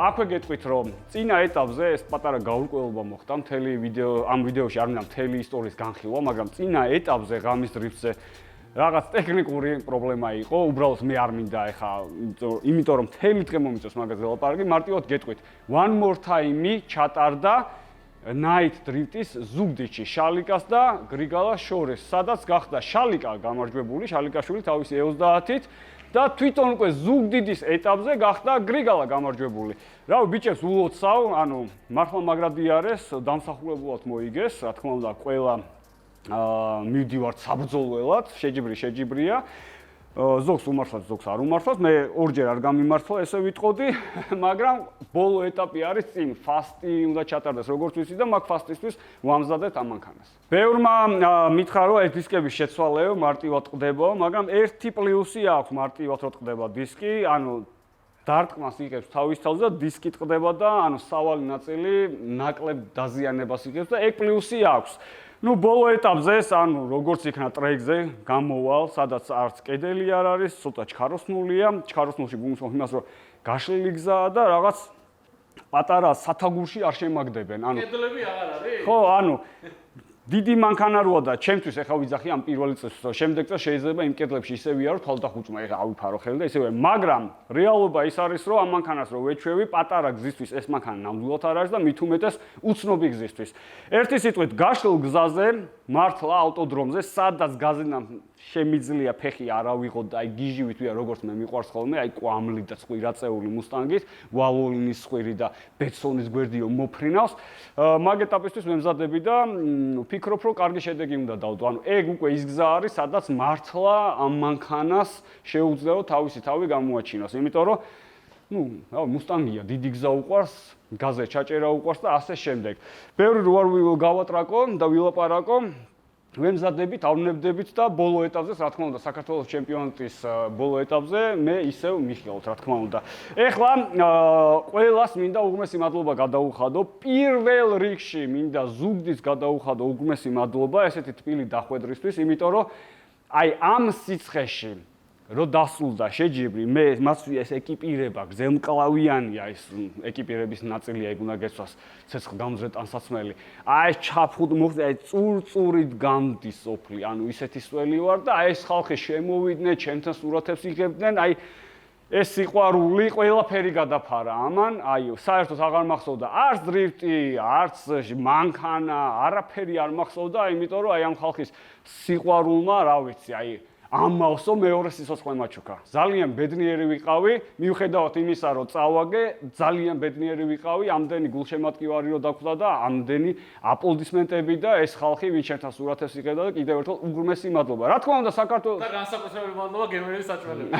აქვე გეტყვით, რომ წინა ეტაპზე ეს პატარა გაურკვევლობა მოხდა მთელი ამ ვიდეოში არ მინდა მთელი ისტორიის განხილვა, მაგრამ წინა ეტაპზე ღამის დრიფტზე რაღაც ტექნიკური პრობლემა იყო, უბრალოდ მე არ მინდა ეხა, იმიტომ რომ მთელი დღე მომიწევს მაგაზე ველაპარაკი, მარტივად გეტყვით, one more time ჩატარდა night drift-ის ზუგდიდში შალიკას და გრიგალას შორის, სადაც გახდა შალიკა გამარჯვებული, შალიკაშვილი თავისი 30-ით და თვითონ უკვე ზუგდიდის ეტაპზე გახდა გრიგალა გამარჯვებული. რავი, ბიჭებს ულოცავ, ანუ მართლა მაგრადი არის, დამსახურებულად მოიგეს, რა თქმა უნდა, ყველა მივდივართ საბრძოლველად, შეჯიბრია. ზოგს უმართლად, ზოგს არ უმართლად. მე ორჯერ არ გამიმართლა, ესე ვიტყოდი, მაგრამ ბოლო ეტაპი არის წინ, ფასტი უნდა ჩატარდეს როგორც ვიცი და მაგ ფასტისთვის ვამზადეთ ამანქანას. ბევრმა მითხრა, რომ ეს დისკების შეცვალეო მარტივად ყდება, მაგრამ ერთი პლუსი აქვს მარტივად რო ყდება დისკი, ანუ დარტყმას იღებს თავის თავზე და დისკი ტყდება და ანუ სავალი ნაწილი ნაკლებ დაზიანებას იღებს და ეგ პლუსი აქვს. ნუ ბოლო ეტაპზე, ანუ როგორც იქნა ტრეკზე, გამოვალ, სადაც არც კედელი არ არის, ცოტა ჩქაროსნულია. ჩქაროსნულში გულისხმობ იმას, რომ გაშლილი გზაა და რაღაც პატარა სათაგურში არ შემაგდებენ. ანუ კედლები აღარ არის? ხო, ანუ დიდი მანქანა როა და ჩემთვის ეხა ვიძახი ამ პირველი წელს, შემდეგ წელს შეიძლება იმ კედლებში ისე ვიარო თვალდახუჭმა, ეხა ავიფარო ხელი და ისევე, მაგრამ რეალობა ის არის, რომ ამ მანქანას რო ვეჩვევი, პატარა გზისთვის ეს მანქანა ნამდვილად არ არის და მით უმეტეს უცნობი გზისთვის. ერთი სიტყვით, გაშლილ გზაზე, მართლა ავტოდრომზე, სადაც გაზინამ შემიძლია ფეხი არ ავიღოთ და აი გიჟივით ვია როგორც მე მიყვარს ხოლმე, აი კვამლი და წყვირაწეული მუსტანგით, ვალოლინის წყვირი და ბეტსონის გვერდიო მოფრინავს. მაგ ეტაპისთვის მემზადები და ვფიქრობ, რომ კარგი შედეგი უნდა დავდო. ანუ ეგ უკვე ის გზა არის, სადაც მართლა ამ მანქანას შეუძლია რომ თავისი თავი გამოაჩინოს. იმიტომ რომ რავი, მუსტანგია, დიდი გზა უყვარს, გაზე ჩაჭერა უყვარს და ასე შემდეგ. ბევრი რო არ გავატრაკო და ვილაპარაკო, ვემზადებით, ავნებდებით და ბოლო ეტაპზე, რა თქმა უნდა, საქართველოს ჩემპიონატის ბოლო ეტაპზე მე ისევ მიხილავთ, რა თქმა უნდა. ეხლა ყველას მინდა უღმესი მადლობა გადაუხადო. პირველ რიგში მინდა ზუგდიდს გადაუხადო უღმესი მადლობა ესეთი თბილი დახვედრისთვის, იმიტომ რომ აი ამ სიცხეში რო დასულდა შეჯიბრი, მე მასვია ეს ეკიპირება, გზელმკლავიანია ეს ეკიპირების ნაწილია, ეგ უნდა გესვას ცეცხლ გამზრე ტანსაცმელი. აი ეს ჩაფხუტ მოხდა, აი წურწურით გამდის სოფლი, ანუ ისეთი სველი ვარ და აი ეს ხალხი შემოვიდნენ, ჩემთან სურათებს იღებდნენ, აი ეს სიყვარული ყველაფერი გადაფარა ამან, აი საერთოდ აღარ მახსოვდა არც დრიფტი, არც მანქანა, არაფერი არ მახსოვდა, იმიტომ რომ აი ამ ხალხის სიყვარულმა, რა ვიცი, აი ამავსო მეორე სიცოცხლე მაჩუქა. ძალიან ბედნიერი ვიყავი, მიუხედავად იმისა, რომ წავაგე, ძალიან ბედნიერი ვიყავი, ამდენი გულშემატკივარი რო დაგვდა და ამდენი აპლოდისმენტები და ეს ხალხი ვინც ჩემთან სურათებს იღებდა და კიდევ ერთხელ უღრმესი მადლობა. რა თქმა უნდა, საქართველოს და განსაკუთრებული მადლობა გერმანიის საჭმელებს.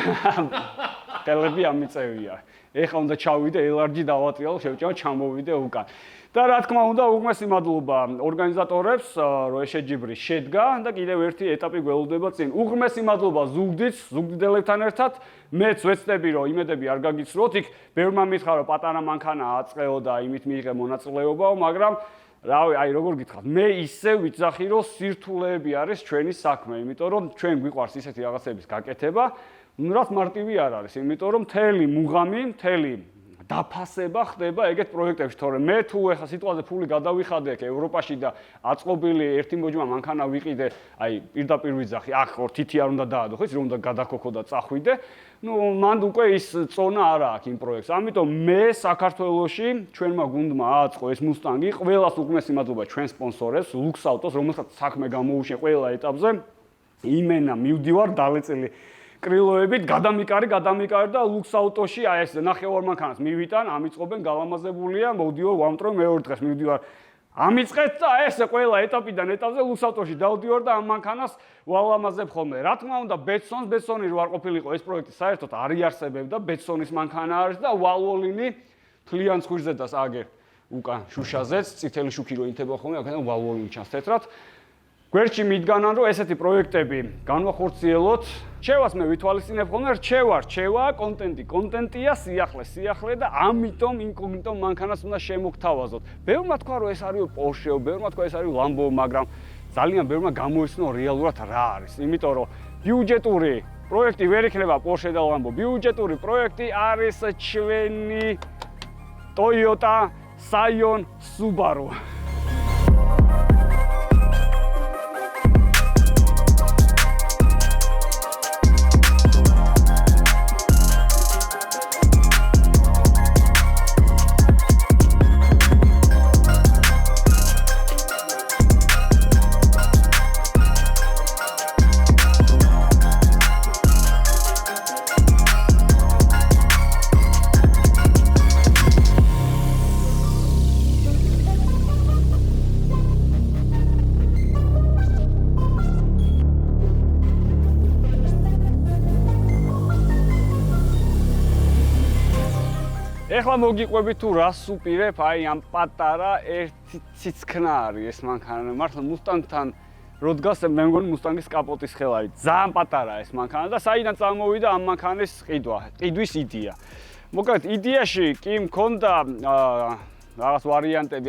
ყელები ამიწევია. ეხლა უნდა ჩავიდე ელარჯი დავატრიალო, შევჭამა ჩამოვიდე უკან. და რა თქმა უნდა, უღმესი მადლობა ორგანიზატორებს, რომ ეს შეჯიბრი შედგა და კიდევ ერთი ეტაპი გველოდება წინ. უღმესი მადლობა ზუგდიდს, ზუგდიდებთან ერთად. მეც ვეცდები, რომ იმედები არ გაგიცროთ. იქ ბევრმა მითხრა, რომ პატარა მანქანა აწყეო და იმით მიიღე მონაწილეობაო, მაგრამ რავი, აი როგორ გითხრათ, მე ისე ვიცახი, რომ სირთულეები არის ჩვენი საქმე, იმიტომ რომ ჩვენ გვიყვარს ისეთი რაღაცების გაკეთება, რაც მარტივი არ არის, იმიტომ რომ მთელი მუღამი, მთელი დაფასება ხდება ეგეთ პროექტებში, თორემ მე თუ ეხლა სიტყვაზე ფული გადავიხადე აქ ევროპაში და აწყობილი ერთი მოჯმა მანქანა ვიყიდე, აი პირდაპირ ვიძახი, აქ ხო თითი არ უნდა დაადო, ხო, ის რომ უნდა გადაქოქო და წახვიდე. ნუ მანდ უკვე ის წონა არ აქვს იმ პროექტს. ამიტომ მე საქართველოში ჩვენმა გუნდმა ააწყო ეს მუსტანგი, ყველას უგმესი მადლობა ჩვენ სპონსორებს, ლუქს ავტოს, რომელსაც საქმე გამოუშენ ყველა ეტაპზე. იმენა მივდივარ დალეწილი კრილოებით, გადამიკარი და ლუქს ავტოში აი ეს ნახევარ მანქანას მივიტან, ამიწყობენ გალამაზებულია, მოვდივარ ვამტრო მეორე დღეს მივდივარ. ამიწყეთ და ეს ყველა ეტაპიდან ეტაპზე ლუქს ავტოში დავდივარ და ამ მანქანას ვალამაზებ ხოლმე. რა თქმა უნდა, ბეცონი რო არ ყოფილიყო ეს პროექტი საერთოდ არ იარსებებდა, ბეცონის მანქანა არის და ვალვოლინი თლიან ცხვირზედას აგერ უკან შუშაზეც, წითელი შუქი რო ინთება ხოლმე, აქედან ვალვოლინი ჩანს თეთრად. გვერდში მიდგანან რომ ესეთი პროექტები განვახორციელოთ. რჩევას მე ვითვალისწინებ ხოლმე, რჩევა, კონტენტია, სიახლე და ამიტომ ინკოგნიტო მანქანას უნდა შემოგთავაზოთ. ბევრმა თქვა რომ ეს არის Porsche, ბევრმა თქვა ეს არის Lambo, მაგრამ ძალიან ბევრმა გამოიცნო რეალურად რა არის. იმიტომ რომ ბიუჯეტური პროექტი ვერ იქნება Porsche და Lambo. ბიუჯეტური პროექტი არის ჩვენი Toyota, Scion, Subaru. ეხლა მოგიყვებით თუ რას უპირებ, აი ამ პატარა ერთი ციცქნა არის ეს მანქანა. მართლა მუსტანგთან რო დგას, მე მგონი მუსტანგის კაპოტის ხელ არის. ძალიან პატარაა ეს მანქანა და საიდან წამოვიდა ამ მანქანის ყიდვის იდეა. მოკლედ იდეაში კი მქონდა რაღაც ვარიანტები.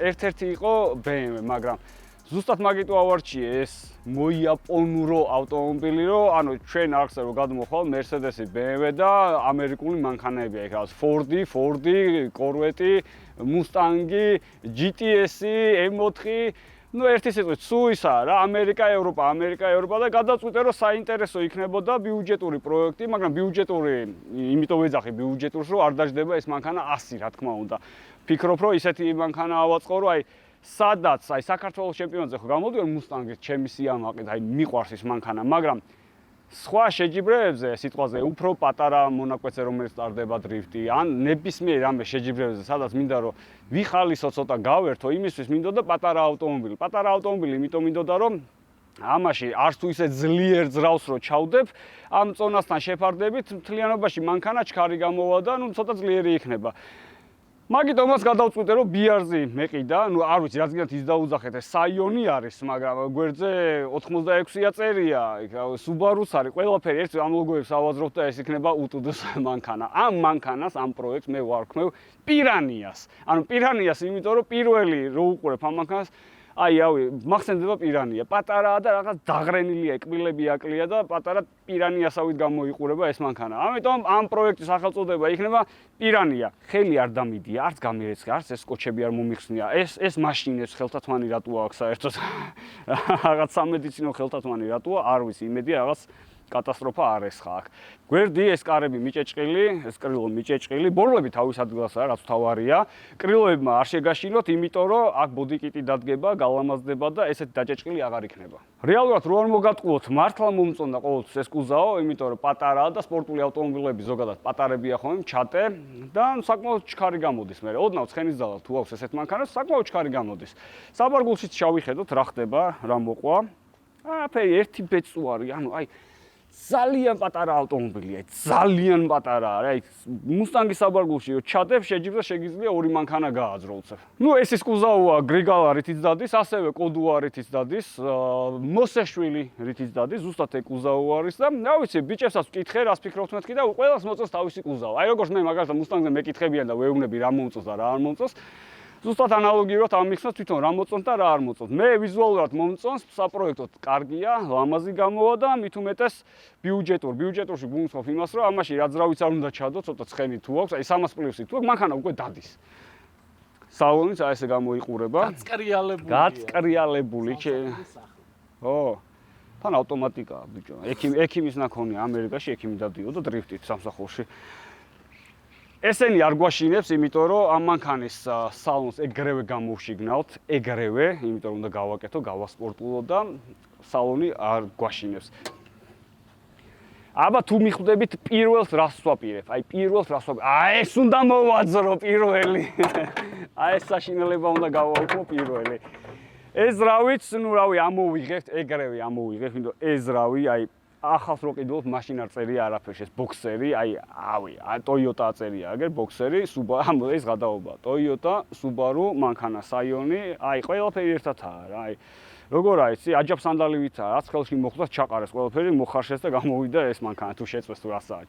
ერთ-ერთი იყო BMW, მაგრამ ზუსტად მაგით ვავარჩიე ეს მოიაპონურო ავტომობილი, რომ ანუ ჩვენ არხზე რო გადმოხვალ Mercedes-ი, BMW და ამერიკული მანქანები, აი რაღაც Ford-ი, Corvette-ი, Mustang-ი, GTS-ი, M4-ი, ნუ ერთი სიტყვით სუისაა რა, ამერიკა, ევროპა და გადაწყვიტე რომ საინტერესო იქნებოდა ბიუჯეტური პროექტი, მაგრამ ბიუჯეტური, იმიტომ ვეძახი ბიუჯეტურს, რომ არ დაждდება ეს მანქანა 100, რა თქმა უნდა. ფიქრობ რომ ისეთი მანქანა ავაწყო, რომ აი სადაც აი საქართველოს ჩემპიონატზე ხო გამოდიოდნენ მუსტანგის ჩემი სიამაყით, აი მიყვარს ის მანქანა, მაგრამ სხვა შეჯიბრებებზე სიტყვაზე უფრო პატარა მონაკვეთზე რომელიც ტარდება დრიფტი, ან ნებისმიერ რამე შეჯიბრებებზე, სადაც მინდა რომ ვიხალისო ცოტა გავერთო, იმისთვის მინდოდა პატარა ავტომობილი. პატარა ავტომობილი იმიტომ მინდოდა რომ ამაში არც თუ ისე ძლიერ ძრავს რო ჩავდებ, ამ წონასთან შეფარდებით მთლიანობაში მანქანა ჩქარი გამოვა და ნუ ცოტა ძლიერი იქნება. მაგით όμως გადავწყვიტე რომ BR-ზე მეყიდა, ნუ არ ვიცი რა ზგინათ ის დაუძახეთ, ეს Scion-ი არის, მაგრამ გვერდზე 86-ია წერია, Subaru-ს არის, ყველაფერი ერთ ამ ლოგოებს ავაზრობ და ეს იქნება უტუდოს მანქანა. ამ მანქანას, ამ პროექტს მე ვარქმევ Piranha-ს. ანუ Piranha-ს, იმიტომ რომ პირველი რო უყურებ ამ მანქანას, აი, მახსენდება Piranha. პატარაა და რაღაც დაღრენილია, კბილები აკლია და პატარა Piranha-სავით გამოიყურება ეს მანქანა. ამიტომ ამ პროექტის სახელწოდება იქნება Piranha. ხელი არ დამიდია, არც გამირეცხე, არც ეს კოჩები არ მომიხსნია. ეს მაშინებს ხელთათმანი რატო აქვს საერთოდ? რაღაც სამედიცინო ხელთათმანი რატოა? არ ვიცი, იმედია რაღაც კატასტროფა არ ესხა აქ. გვერდი ეს კარები მიჭეჭყილი, ეს კრილო მიჭეჭყილი, ბორლები თავის ადგილასაა, რაც თავარია. კრილოებმა არ შეგაშინოთ, იმიტომ რომ აქ ბოდიკიტი დადგება, გალამაზდება და ესეთი დაჭეჭყილი აღარ იქნება. რეალურად რო არ მოგატყუოთ, მართლა მომწონდა ყოველთვის ეს კუზაო, იმიტომ რომ პატარაა და სპორტული ავტომობილები ზოგადად პატარებია ხოლმე, ჩატე და საკმაოდ ჩქარი გამოდის. მე ოდნავ ცხენის ძალა თუ აქვს ესეთ მანქანას, საკმაოდ ჩქარი გამოდის. საბარგულშიც შევიხედოთ რა ხდება, რა მოყვა. აფერი ერთი ბეწვარი, ანუ აი ძალიან პატარა ავტომობილია, ძალიან პატარაა, აი მუსტანგის საბარგულში რო ჩადებ, შეჯიბდა შეგიძლია ორი მანქანა გააძროულცებ. ნუ ეს ის კუზაოა გრიგალა რითიც დადის, ასევე კოდუა რითიც დადის, მოსეშვილი რითიც დადის, ზუსტად ეგ კუზაო არის და რა ვიცი, ბიჭებსაც ვკითხე, რას ფიქრობთ მეთქი და ყველას მოწონს თავისი კუზაო. აი როგორც მე მაგალითად მუსტანგზე მეკითხებიან და ვეუბნები რა მომწონს და რა არ მომწონს. ზუსტად ანალოგიურად ამიხსნას თვითონ რა მოწონს და რა არ მოწონს. მე ვიზუალურად მომწონს, საპროექტოდ კარგია, ლამაზი გამოვა და მით უმეტეს ბიუჯეტურში გულისხმობ იმას, რომ ამაში რაც რავიც არ უნდა ჩადო, ცოტა ცხენი თუ აქვს, აი 300 პლუსი თუ აქვს, მანქანა უკვე დადის. სალონიც აი ესე გამოიყურება. გაწკრიალებული. ო, თან ავტომატიკაა ბიჭო. ექიმის ნაქონია ამერიკაში, ექიმი დადიოდა დრიფტით სამსახურში. ესენი არ გვაშინებს, იმიტომ რომ ამ მანქანის სალონს ეგრევე გამოვშიგნავთ, იმიტომ რომ უნდა გავაკეთო, გავასპორტულო და სალონი არ გვაშინებს. აბა თუ მიხვდებით პირველს რას ვაპირებ? აი ეს უნდა მოვაძრო პირველი. აი ეს საშინელება უნდა გავაუქმო პირველი. ეს რავიც, ამოვიღებთ, ეგრევე ამოვიღებთ, იმიტომ ეს რავი, აი ახალს რო ყიდულობ, მაშინ არ წერია არაფერს, ეს ბოქსერი, Toyota წერია, აგერ ბოქსერი, Subaru, ეს გადაობა, Toyota, Subaru, მანქანა, Scion, ყველაფერი ერთადაა რა, როგორ აიცი, აჯაფსანდალივითაა, რაც ხელში მოხვდას, ჩაყარეს ყველაფერი, მოხარშეს და გამოვიდა ეს მანქანა, თუ შეწვეს თუ რასაა,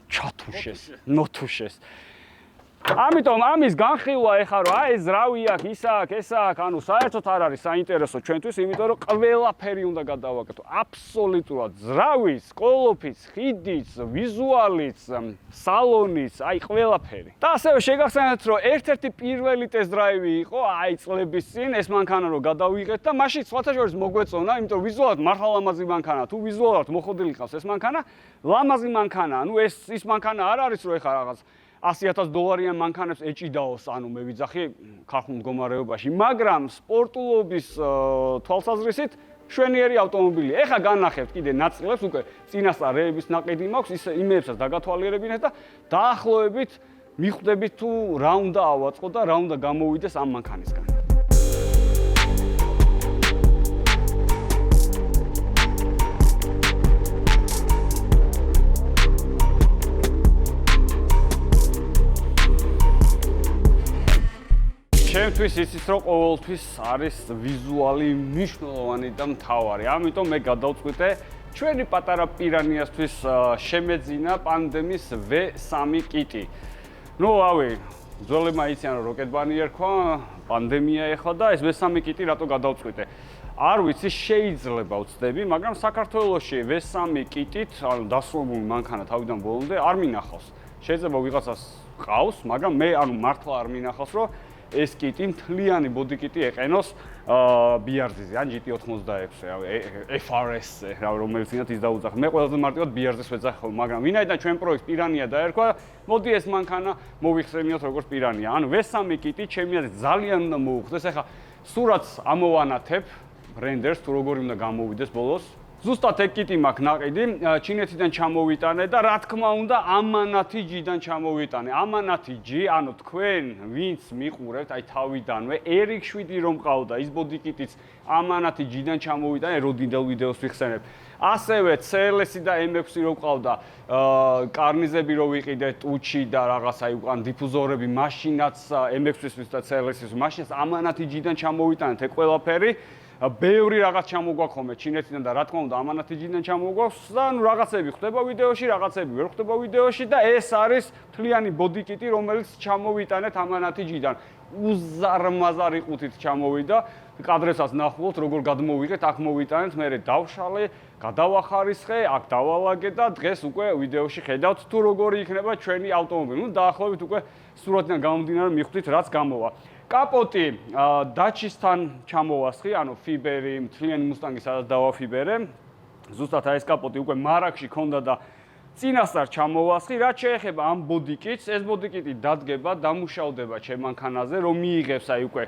ჩათუშეს, ნოთუშეს. ამიტომ ამის განხილვა ეხა რომ ეს რავი აქვს, ის აქვს, ეს აქვს, ანუ საერთოდ არ არის საინტერესო ჩვენთვის, იმიტომ რომ ყველაფერი უნდა გადავაკეთო. აბსოლუტურად ზრავის, ყოლოფის, ხიდიც, ვიზუალიც, სალონის, ყველაფერი. და ასევე შეგახსენებთ, რომ ერთ-ერთი პირველი ტესტ-დრაივი იყო, წლების წინ ეს მანქანა რომ გადავიღეთ და მაშინ სხვათა შორის მოგვეწონა, იმიტომ რომ ვიზუალურად მართლა ლამაზი მანქანა, თუ ვიზუალურად მოხდილი ყავს ეს მანქანა, ლამაზი მანქანა, ანუ ის მანქანა არ არის რომ ეხა რაღაც $100,000 მანქანებს ეჭიდაოს, ანუ მე ვიძახი ქართულ მდგომარეობაში, მაგრამ სპორტულობის თვალსაზრისით შვენიერი ავტომობილი. ეხა განახევთ კიდე ნაწილებს, უკვე წინასწარ რეების ნაყიდი მაქვს, იმეებსაც დაგათვალიერებინეთ და დაახლოებით მიხვდებით თუ რა უნდა ავაწყო და რა უნდა გამოვიდეს ამ მანქანისგან. ჩემთვის იცის რომ ყოველთვის არის ვიზუალი მნიშვნელოვანი და მთავარი. ამიტომ მე გადავწყვიტე ჩვენი პატარა პირანიასთვის შემეძინა პანდემის V3 კიტი. ძველებმა იციან რომ როკეტბანი ერქვა, პანდემია ეხლა და ეს V3 კიტი რატო გადავწყვიტე? არ ვიცი, შეიძლება ვცდები, მაგრამ საქართველოში V3 კიტით, ანუ დასრულებული მანქანა თავიდან ბოლომდე არ მინახავს. შეიძლება ვიღაცას ყავს, მაგრამ მე მართლა არ მინახავს, რომ ეს კიტი მთლიანი ბოდი კიტი ეყენოს BRZ-ზე, ან GT86-ზე, FRS-ზე, რომელიც ინათ ის დაუძახ. მე ყველაზე მარტივად BRZ-ს ვეძახო, მაგრამ ვინაიდან ჩვენ პროექტს პირანია დაერქვა, მოდი ეს მანქანა მოვიხსენიოთ როგორც პირანია. ანუ V3 კიტი ჩემი აზრით ძალიან უნდა მოუხდეს. ეხლა სურათს ამოვანათებ რენდერს თუ როგორი უნდა გამოვიდეს ბოლოს. ზუსტად ეგ კიტი მაქვს ნაყიდი, ჩინეთიდან ჩამოვიტანე და რა თქმა უნდა ამანათი ჯიდან ჩამოვიტანე. ამანათი ჯი, ანუ თქვენ ვინც მიყურებთ, თავიდანვე RX-7 რომ ყავდა, ის ბოდი კიტიც ამანათი ჯიდან ჩამოვიტანე, როდინდელ ვიდეოს ვიხსენებ. ასევე CLS-ი და M6-ი რო ყავდა, კარნიზები რო ვიყიდე, ტუჩი და რაღაცა უკან დიფუზორები, მაშინაც M6-ისთვის და CLS-ისთვის, მაშინაც ამანათი ჯიდან ჩამოვიტანეთ ეგ ყველაფერი. ბევრი რაღაც ჩამოგვაქომე ჩინეთიდან და რა თქმა უნდა ამანათი ჯიდან ჩამოგვაქვს და ანუ რაღაცები ხდება ვიდეოში, რაღაცები ვერ ხდება ვიდეოში და ეს არის მთლიანი ბოდი კიტი, რომელიც ჩამოვიტანეთ ამანათი ჯიდან. უზარმაზარი ყუთით ჩამოვიდა, კადრებსაც ნახულობთ, როგორ გადმოვიღეთ, აქ მოვიტანეთ, მე დავშალე, გადავახარისხე, აქ დავალაგე და დღეს უკვე ვიდეოში ხედავთ თუ როგორი იქნება ჩვენი ავტომობილი. დაახლოებით უკვე სურათიდან გამომდინარე მიხვდით რაც გამოვა. კაპოტი დაჩისთან ჩამოვასხი, ანუ ფიბერი, მთლიანი მუსტანგი სადაც დავაფიბერე. ზუსტად ეს კაპოტი უკვე მარაგში ქონდა და წინასწარ ჩამოვასხი. რაც შეეხება ამ ბოდი კიტს, ეს ბოდი კიტი დადგება, დამუშავდება ჩემ მანქანაზე, რომ მიიღებს უკვე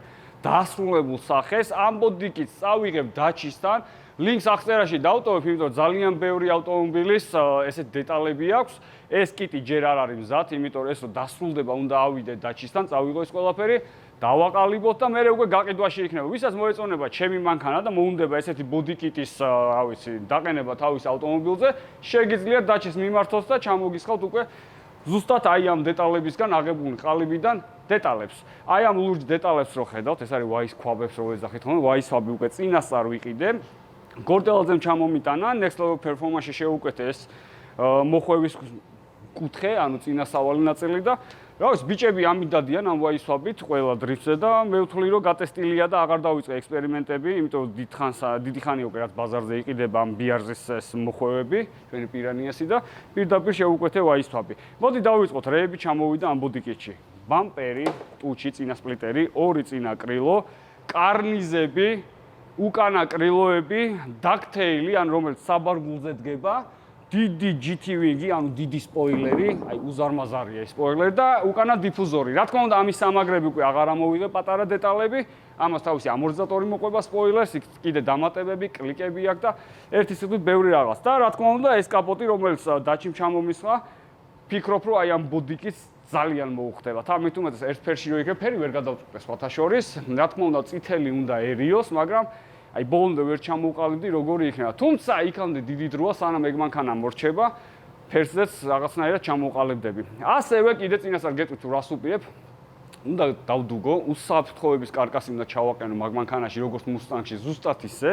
დასრულებულ სახეს. ამ ბოდი კიტს წავიღებ დაჩისთან. ლინკს აღწერაში დავტოვებ, იმიტომ რომ ძალიან ბევრი ავტომობილის ესეთ დეტალები აქვს. ეს კიტი ჯერ არ არის მზად, იმიტომ რომ ეს რომ დასრულდება, უნდა ავიდე დაჩისთან, წავიღო ეს ყველაფერი. დავაყალიბოთ და მე უკვე გაყიდვაში იქნება. ვისაც მოეწონება ჩემი მანქანა და მოუნდება ესეთი ბოდი კიტის, დაყენება თავის ავტომობილზე, შეგიძლიათ დაჩის მიმართოთ და ჩამოგისხავთ უკვე ზუსტად ამ დეტალებისგან აღებული ყალიბიდან დეტალებს. ამ ლურჯ დეტალებს რო ხედავთ, ეს არის ვაის ქვაბებს რო ეძახით ხოლმე, ვაის ქვაბი უკვე წინასწარ ვიყიდე. გორდელაძემ ჩამომიტანა, Next Level Performance-ში შეუკვეთე ეს მოხვევის კუთხე, ანუ წინასავალი ნაწილი და რა ვიცი, ბიჭები ამით დადიან ამ ვაისვაბით ყველა დრიფტზე და მე ვთვლი რომ გატესტილია და აღარ დავიწყე ექსპერიმენტები, იმიტომ დიდი ხანი უკვე რაც ბაზარზე იყიდება ამ BRZ-ის ეს მოხვევები, ჩვენი პირანიასი და პირდაპირ შევუკვეთე ვაისვაბი. მოდი დავიწყოთ, რეები ჩამოვიდა ამ ბუდიკეტში. ბამპერი, ტუჩი, წინა სპლიტერი, ორი წინა კრილო, კარნიზები, უკანა კრილოები, დაკთეილი, ან რომელიც საბარგულზე დგება. დიდი GT-ვინგი, ანუ დიდი სპოილერი, აი უზარმაზარია ეს სპოილერი და უკანა დიფუზორი. რა თქმა უნდა, ამის სამაგრები უკვე აღარ ამოვიღე პატარა დეტალები. ამას თავისი ამორტიზატორი მოყვება სპოილერს, იქ კიდე დამატებები, კლიკები აქვს და ერთი სიტყვით ბევრი რაღაც. და რა თქმა უნდა, ეს კაპოტი, რომელიც დაჩიმ ჩამომისხა, ფიქრობ, რომ აი ამ ბუდიკის ძალიან მოუხდება. თამით უმეტეს ერთ ფერში რო იქე ფერი ვერ გადავწყვეტე სხვათა შორის. რა თქმა უნდა, წითელი უნდაერიოს, მაგრამ აი ბოლომდე ვერ ჩამოვყალიბდი როგორი იქნება. თუმცა იქამდე დიდი დროა სანამ ეგ მანქანა მორჩება, ფერსზეც რაღაცნაირად ჩამოვყალიბდები. ასევე კიდე წინასწარ გეტყვით თუ რას უპირებ, უნდა დავდუგო, უსაფრთხოების კარკასი უნდა ჩავაყენო მაგ მანქანაში როგორც მუსტანგში ზუსტად ისე.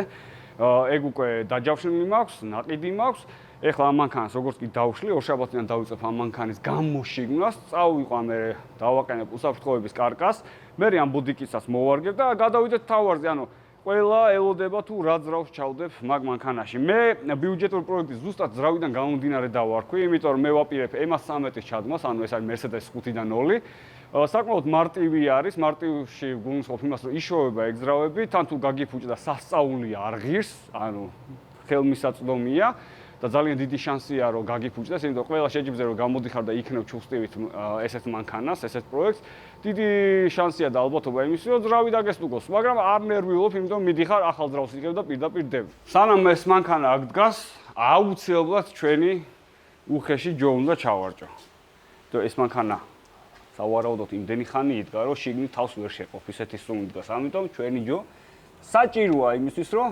ეგ უკვე დაჯავშნილი მაქვს, ნაყიდი მაქვს. ეხლა ამ მანქანას როგორც კი დავშლი, ორშაბათიდან დავიწყებ ამ მანქანის გამოშიგნას, წავიყვან მე დავაყენებ უსაფრთხოების კარკასს, მე ამ ბუდიკისაც მოვარგებ და გადავიდეთ თავარზე, ანუ ყველა ელოდება თუ რა ძრავს ჩავდებ მაგ მანქანაში. მე ბიუჯეტურ პროექტის ზუსტად ძრავიდან გამომდინარე დავარქვი, იმიტომ რომ მე ვაპირებ EMA-13-ის ჩადგმას, ანუ ეს არის Mercedes 5-დან 0. საკმაოდ მარტივი არის, მარტივში გულისხმობ იმას, რომ იშოვება ეგ ძრავები, თან თუ გაგიფუჭდა სასწაული არ ღირს, ანუ ხელმისაწვდომია. და ძალიან დიდი შანსია რომ გაგიფუჭდეს, იმიტომ ყველა შეჯიბზე რომ გამოდიხარ და იქნებ ჩუსტივით ესეთ მანქანას, ესეთ პროექტს, დიდი შანსია და ალბათობა იმისი, რომ ძრავი დაგესტუგოს, მაგრამ არ ნერვიულობ, იმიტომ მიდიხარ ახალ ძრავს იღებ და პირდაპირ დებ. სანამ ეს მანქანა აქ დგას, აუცილებლად ჩვენი უხეში ჯო უნდა ჩავარჯო. და ეს მანქანა სავარაუდოდ იმდენი ხანი იდგა, რომ შიგნით თავს ვერ შეყოფ, ისეთი სუნი დგას. ამიტომ ჩვენი ჯო საჭიროა იმისთვის, რომ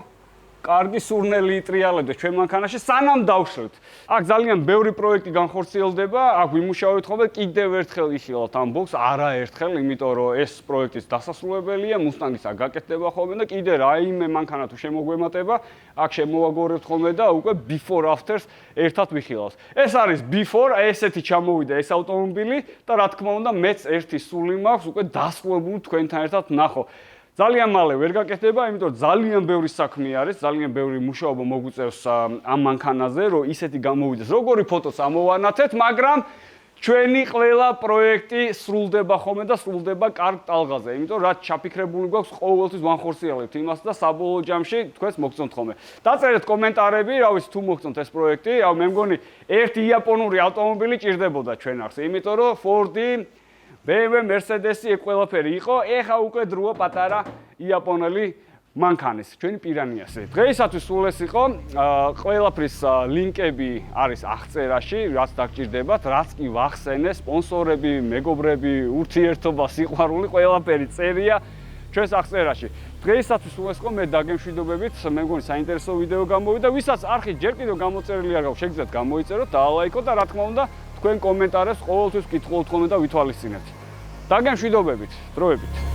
კარგი სურნელი იტრიალებდეს ჩვენ მანქანაში სანამ დავშლით. აქ ძალიან ბევრი პროექტი განხორციელდება, აქ ვიმუშავებთ ხოლმე კიდევ ერთხელ იხილავთ ამ ბოქს, არაერთხელ, იმიტომ რომ ეს პროექტის დასასრულებელია, მუსტანგის აქ გაკეთდება ხოლმე და კიდე რაიმე მანქანა თუ შემოგვემატება, აქ შემოვაგორებთ ხოლმე და უკვე before afters ერთად ვიხილავს. ეს არის before, ესეთი ჩამოვიდა ეს ავტომობილი და რა თქმა უნდა მეც ერთი სული მაქვს უკვე დასრულებული თქვენთან ერთად ნახო. ძალიან მალე ვერ გაკეთდება, იმიტომ რომ ძალიან ბევრი საქმე არის, ძალიან ბევრი მუშაობა მოგვიწევს ამ მანქანაზე, რომ ისეთი გამოვიდეს, როგორი ფოტოც ამოვანათეთ, მაგრამ ჩვენი ყველა პროექტი სრულდება ხოლმე და სრულდება კარგ ტალღაზე, იმიტომ რომ რაც ჩაფიქრებული გვაქვს, ყოველთვის ვანხორციელებთ იმას და საბოლოო ჯამში თქვენს მოგწონთ ხოლმე. დაწერეთ კომენტარები, რა ვიცი თუ მოგწონთ ეს პროექტი, მე მგონი ერთი იაპონური ავტომობილი ჭირდებოდა ჩვენ ახს, იმიტომ რომ Ford-ი BMW, Mercedes-ი ეგ ყველაფერი იყო, ეხა უკვე დროა პატარა იაპონელი მანქანის, ჩვენი პირანიასი. დღეისათვის სულ ეს იყო, ყველაფრის ლინკები არის აღწერაში, რაც დაგჭირდებათ, რაც კი ვახსენე, სპონსორები, მეგობრები, ურთიერთობა, სიყვარული, ყველაფერი წერია ჩვენს აღწერაში. დღეისათვის სულ ეს იყო, მე დაგემშვიდობებით, მე მგონი საინტერესო ვიდეო გამოვიდა, ვისაც არხი ჯერ კიდევ გამოწერილი არ გაქვს, შეგიძლიათ გამოიწეროთ, დაალაიქოთ და რა თქმა უნდა თქვენ კომენტარებს ყოველთვის ვკითხულობთ ხოლმე და ვითვალისწინებთ. დაგემშვიდობებით, დროებით.